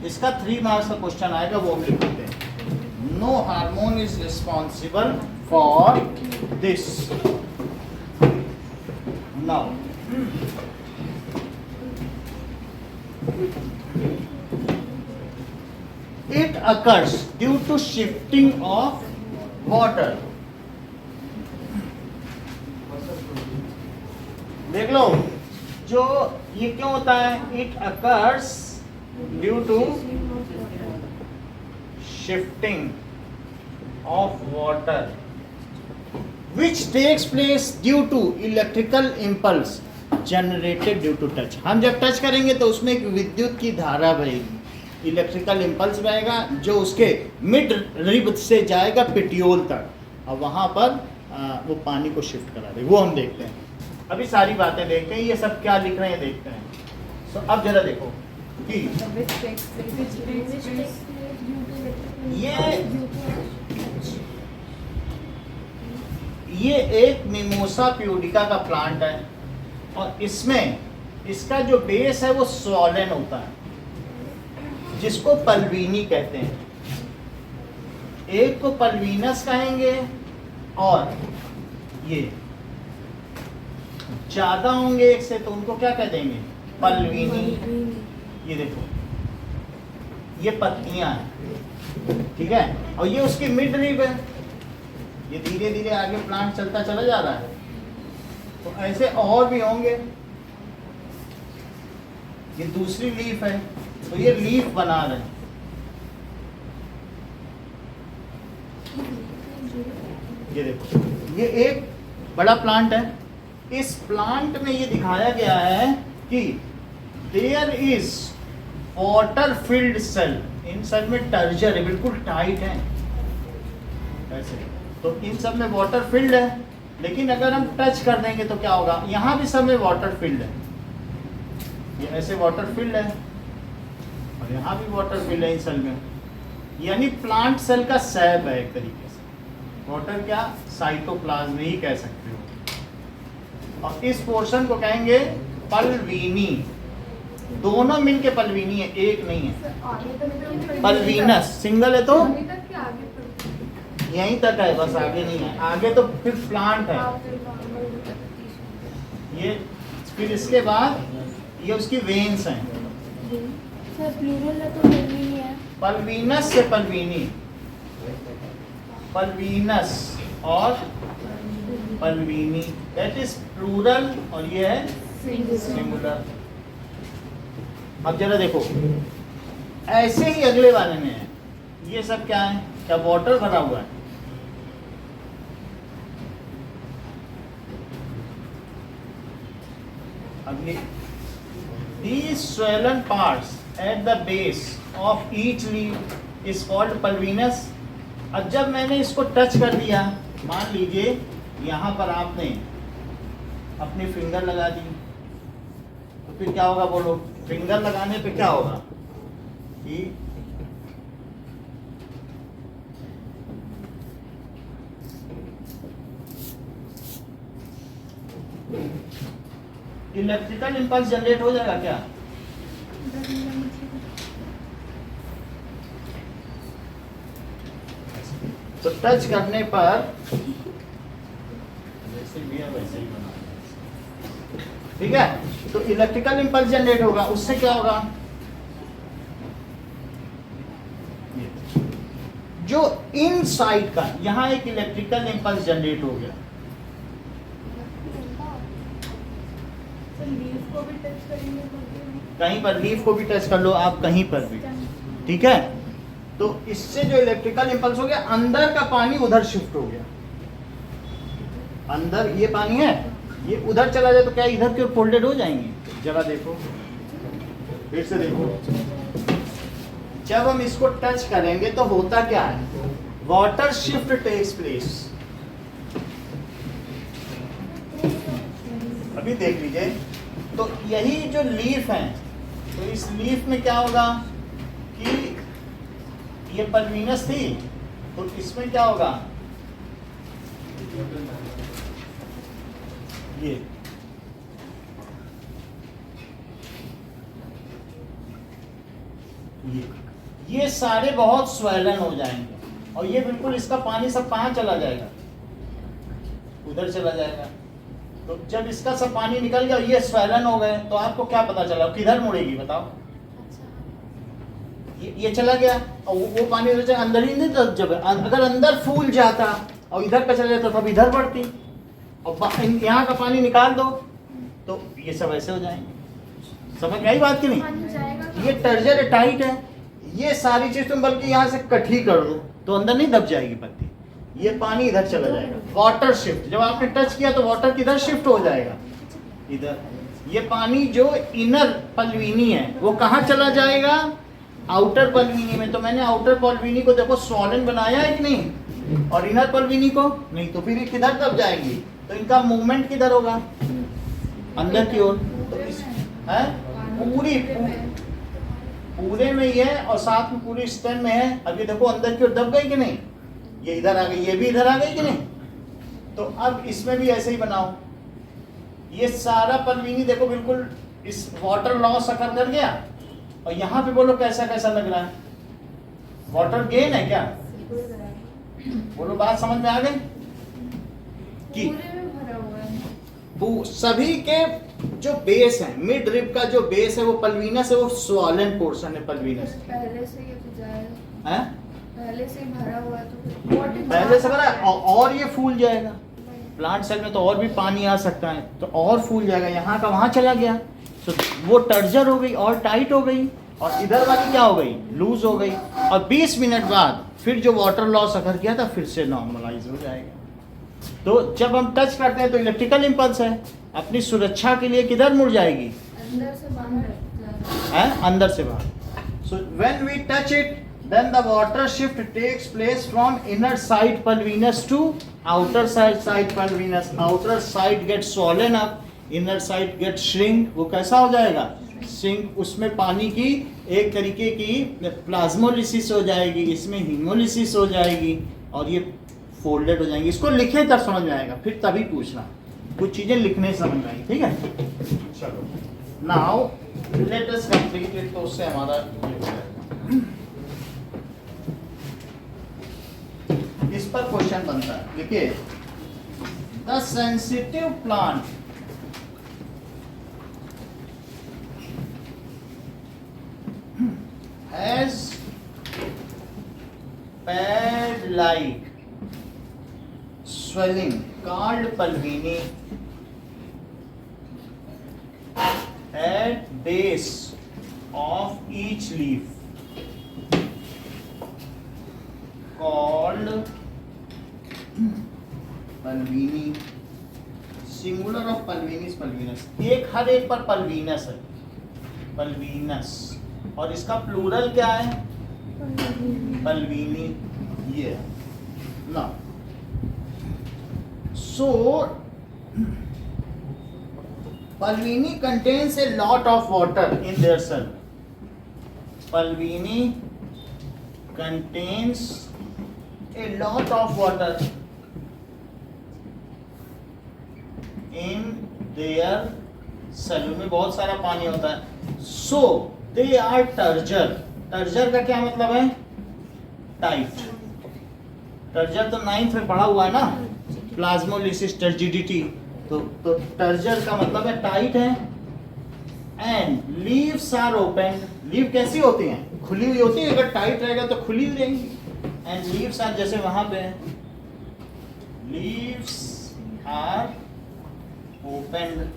इसका 3 मार्क्स का क्वेश्चन आएगा, वो हम लिख देते हैं। No hormone is responsible for this. Now it occurs due to shifting of water. देख लो, जो ये क्यों होता है, it occurs due to shifting of water which takes place due to electrical impulse generated due to touch. हम जब touch करेंगे तो उसमें एक विद्युत की धारा बहेगी, इलेक्ट्रिकल इम्पल्स बहेगा जो उसके मिड रिब से जाएगा पिटियोल तक, और वहाँ पर वो पानी को शिफ्ट करा दे, वो हम देखते हैं। अभी सारी बातें देखते हैं, ये सब क्या लिख रहे हैं देखते हैं। तो अब जरा देखो कि ये एक मिमोसा प्यूडिका का प्लांट है और इसमें इसका जो बेस है वो स्वॉलन होता है, जिसको पल्वीनी कहते हैं। एक को पल्वीनस कहेंगे और ये ज्यादा होंगे एक से तो उनको क्या कह देंगे, पल्वीनी। ये देखो ये पत्तियां हैं, ठीक है, और ये उसकी मिड लीफ है। ये धीरे धीरे आगे प्लांट चलता चला जा रहा है, तो ऐसे और भी होंगे। ये दूसरी लीफ है, तो ये लीफ बना रहे हैं। ये देखो ये एक बड़ा प्लांट है। इस प्लांट में ये दिखाया गया है कि there is water filled cell. इन सेल में टर्जर है, बिल्कुल टाइट है ऐसे, तो इन सब में वाटर फिल्ड है। लेकिन अगर हम टच कर देंगे तो क्या होगा, यहाँ भी सब में वाटर फिल्ड है। ये ऐसे वाटर फिल्ड है और यहाँ भी वाटर फिल्ड है इन सेल में, यानी प्लांट सेल का सैब है एक तरीके से। वाटर क्या, साइटोप्लाज्म ही कह सकते हो। और इस पोर्शन को कहेंगे पल्वीनी। दोनों मिलके पल्वीनी है, एक नहीं है। पल्वीनस सिंगल है तो यहीं तक है, बस आगे नहीं है। आगे तो फिर प्लांट है ये, फिर इसके बाद ये उसकी वेन्स हैं। पल्वीनस से पल्वीनी, पल्वीनस और पल्वीनी, दैट इज प्लूरल और ये है सिंगुलर। अब जरा देखो ऐसे ही अगले वाले में है। ये सब क्या है, क्या वाटर भरा हुआ है। अब ये these swollen parts at the base of each leaf is called pulvinus। अब जब मैंने इसको टच कर दिया, मान लीजिए यहाँ पर आपने अपनी फिंगर लगा दी, तो फिर क्या होगा बोलो। फिंगर लगाने पे क्या होगा कि इलेक्ट्रिकल इंपल्स जनरेट हो जाएगा क्या। तो टच करने पर जैसे भी है वैसे ही बना, ठीक है। तो इलेक्ट्रिकल इंपल्स जनरेट होगा, उससे क्या होगा, जो इन साइड का यहां एक इलेक्ट्रिकल इंपल्स जनरेट हो गया। कहीं पर लीफ को भी टच कर लो आप, कहीं पर भी, ठीक है। तो इससे जो इलेक्ट्रिकल इंपल्स हो गया, अंदर का पानी उधर शिफ्ट हो गया। अंदर ये पानी है, ये उधर चला जाए तो क्या इधर की ओर फोल्डेड हो जाएंगे। जरा देखो, फिर से देखो, जब हम इसको टच करेंगे तो होता क्या है, वाटर शिफ्ट टेक्स प्लेस। अभी देख लीजिए, तो यही जो लीफ है, तो इस लीफ में क्या होगा कि ये पल्वीनस थी, तो इसमें क्या होगा, ये सारे बहुत स्वैलन हो जाएंगे और ये बिल्कुल इसका पानी सब कहाँ चला जाएगा, उधर चला जाएगा। तो जब इसका सब पानी निकल गया और ये स्वैलन हो गए, तो आपको क्या पता चला किधर मुड़ेगी बताओ। ये चला गया और वो पानी उधर अंदर ही नहीं, तो जब अगर अंदर फूल जाता और इधर का चला जाता तब इधर बढ़ती, और यहाँ का पानी निकाल दो तो ये सब ऐसे हो जाएंगे। समझ में आई बात की नहीं। ये टर्जर टाइट है, ये सारी चीज तुम बल्कि यहाँ से कठी कर दो तो अंदर नहीं दब जाएगी पत्ती, ये पानी इधर चला जाएगा। वाटर शिफ्ट, जब आपने टच किया तो वाटर किधर शिफ्ट हो जाएगा, इधर। ये पानी जो इनर पल्वीनी है वो कहाँ चला जाएगा, आउटर पल्वीनी में। तो मैंने आउटर पल्वीनी को देखो स्वॉलन बनाया है कि नहीं, और इनर पल्वीनी को नहीं, तो फिर ये किधर दब जाएंगी, तो इनका मूवमेंट किधर होगा, अंदर की ओर है, पूरे में ही है और साथ में पूरी स्टेम में है। अब ये देखो अंदर की ओर दब गई कि नहीं, ये इधर आ गई, ये भी इधर आ गई कि नहीं। तो अब इसमें भी ऐसे ही बनाओ, ये सारा पलवीनी देखो बिल्कुल इस वाटर लॉस अकर कर गया, और यहाँ पे बोलो कैसा कैसा लग रहा है, वाटर गेन है क्या? बोलो बात समझ में आ गई कि सभी के जो बेस है, मिड रिब का जो बेस है वो पल्वीनस है, वो स्वॉलन पोर्शन है पल्वीनस। पहले से ये तो जाए हैं? पहले से भरा हुआ है तो पहले से भरा और ये फूल जाएगा। प्लांट सेल में तो और भी पानी आ सकता है, तो और फूल जाएगा, यहाँ का वहाँ चला गया, तो वो टर्जर हो गई और टाइट हो गई, और इधर वाली क्या हो गई, लूज हो गई, और 20 मिनट बाद फिर जो वाटर लॉस अगर किया था फिर से नॉर्मलाइज हो जाएगा। तो जब हम टच करते हैं तो इलेक्ट्रिकल इंपल्स है, अपनी सुरक्षा के लिए किधर मुड़ जाएगी, अंदर से बाहर है, अंदर से बाहर। So when we touch it then the water shift takes place from inner side pulvinus to outer side pulvinus. Outer side gets swollen up, inner side gets shrink. वो कैसा हो जाएगा, shrink। उसमें पानी की एक तरीके की प्लाज्मोलिसिस हो जाएगी, इसमें हीमोलिसिस हो जाएगी, और ये फोल्डेड हो जाएंगी। इसको लिखे तब समझ में आएगा, फिर तभी पूछना, कुछ चीजें लिखने समझ में आई, ठीक है। चलो now let us complete it, तो उससे हमारा ये हो जाएगा। इस पर क्वेश्चन बनता है, देखिए, the sensitive plant has pad like swelling called pulvini at base of each leaf called pulvini, singular of pulvinis pulvinus, एक हर एक पर pulvinus है, pulvinus, और इसका प्लूरल क्या है, pulvini, ये ना। So, pulvini contains a lot of water in their cell. Pulvini contains a lot of water in their cell. में बहुत सारा पानी होता है। So, they are turgor. Turgor का क्या मतलब है, टाइट। टर्जर तो 9th में पढ़ा हुआ है ना, प्लाज्मोलिसिस, टर्जिडिटी। तो टर्जर का मतलब है टाइट है। And leaves are open. Leave कैसी होती हैं, खुली हुई होती है, अगर टाइट रहेगा तो खुली हुई रहेंगी। एंड लीव्स आर, जैसे वहां पे लीव्स आर ओपन।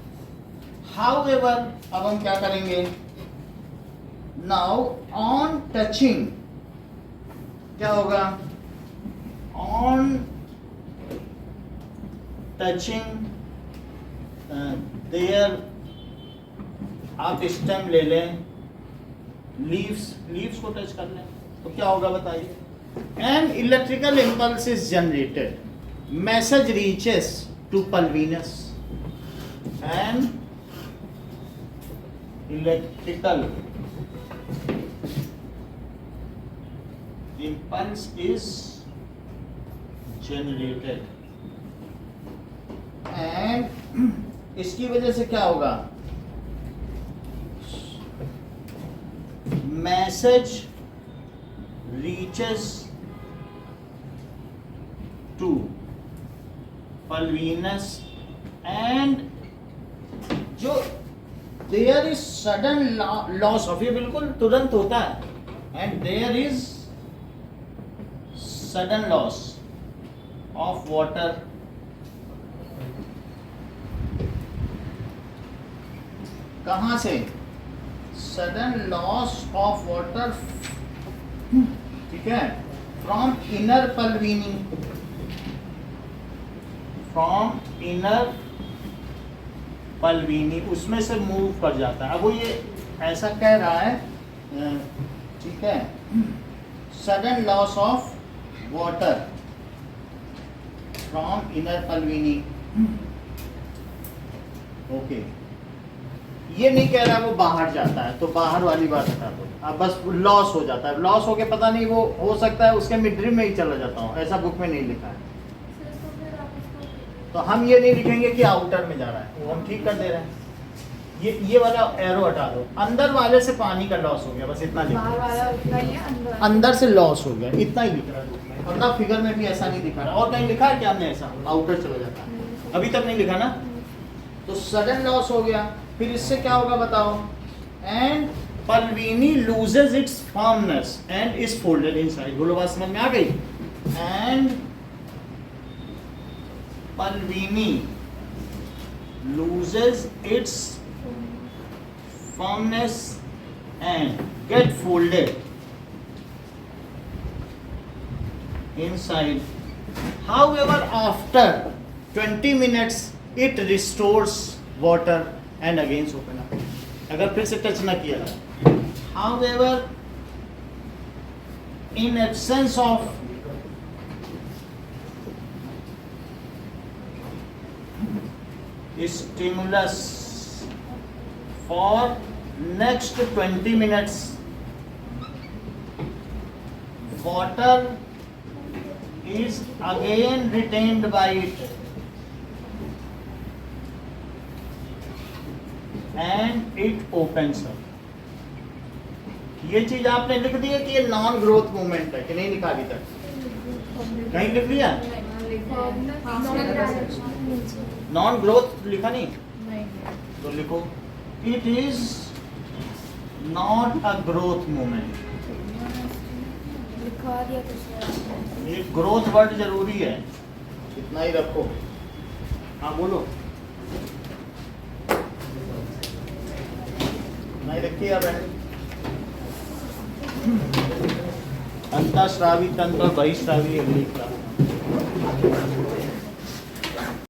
हाउएवर, अब हम क्या करेंगे, नाउ ऑन टचिंग क्या होगा, ऑन टचिंग देयर, आप स्टेम ले लें, लीव्स को टच कर लें, तो क्या होगा बताइए, an electrical impulse is generated, message reaches to pulvinus, and electrical impulse is generated, and इसकी वजह से क्या होगा, message reaches to pulvinus, and जो there is sudden loss of, ये बिल्कुल तुरंत होता है, and there is sudden loss of water कहाँ से, sudden loss of water, ठीक है, from inner pulvini, from inner pulvini, उसमें से मूव कर जाता है। अब वो ये ऐसा कह रहा है, ठीक है, sudden loss of water from inner pulvini, okay, ये नहीं कह रहा वो बाहर जाता है, तो बाहर वाली बात हटा दो। अब बस लॉस हो जाता है, लॉस होके पता नहीं वो हो सकता है उसके मिड ड्रीम में ही चला जाता हूँ, ऐसा बुक में नहीं लिखा है। तो हम ये नहीं लिखेंगे कि आउटर में जा रहा है, वो हम ठीक कर दे रहे हैं। ये वाला एरो हटा दो, अंदर वाले से पानी का लॉस हो गया, बस इतना लिख बाहर वाला उतना ही है, अंदर से लॉस हो गया, इतना ही लिख रहा है बुक में, वरना फिगर में भी ऐसा नहीं लिखा है। और कहीं लिखा है क्या हमने ऐसा आउटर चला जाता है? अभी तक नहीं लिखा ना। तो सडन लॉस हो गया, फिर इससे क्या होगा बताओ? And pulvini loses its firmness and is folded inside. बोलो बात समझ में आ गई? And pulvini loses its firmness and get folded inside. However, after 20 minutes it restores water and again open up. अगर फिर से टच ना किया जाए. However, in absence of stimulus for next 20 minutes, water is again retained by it and it opens up. ये चीज आपने लिख दी है कि ये नॉन ग्रोथ मूवमेंट है कि नहीं लिखा अभी तक? कहीं लिख दिया? नॉन ग्रोथ लिखा नहीं? तो लिखो it is not a growth movement. लिखवा दिया तो ये ग्रोथ वर्ड जरूरी है, इतना ही रखो। हाँ बोलो। नहीं रखी है बहन। अंतःस्रावी तंत्र बहिस्रावी लिख रहा।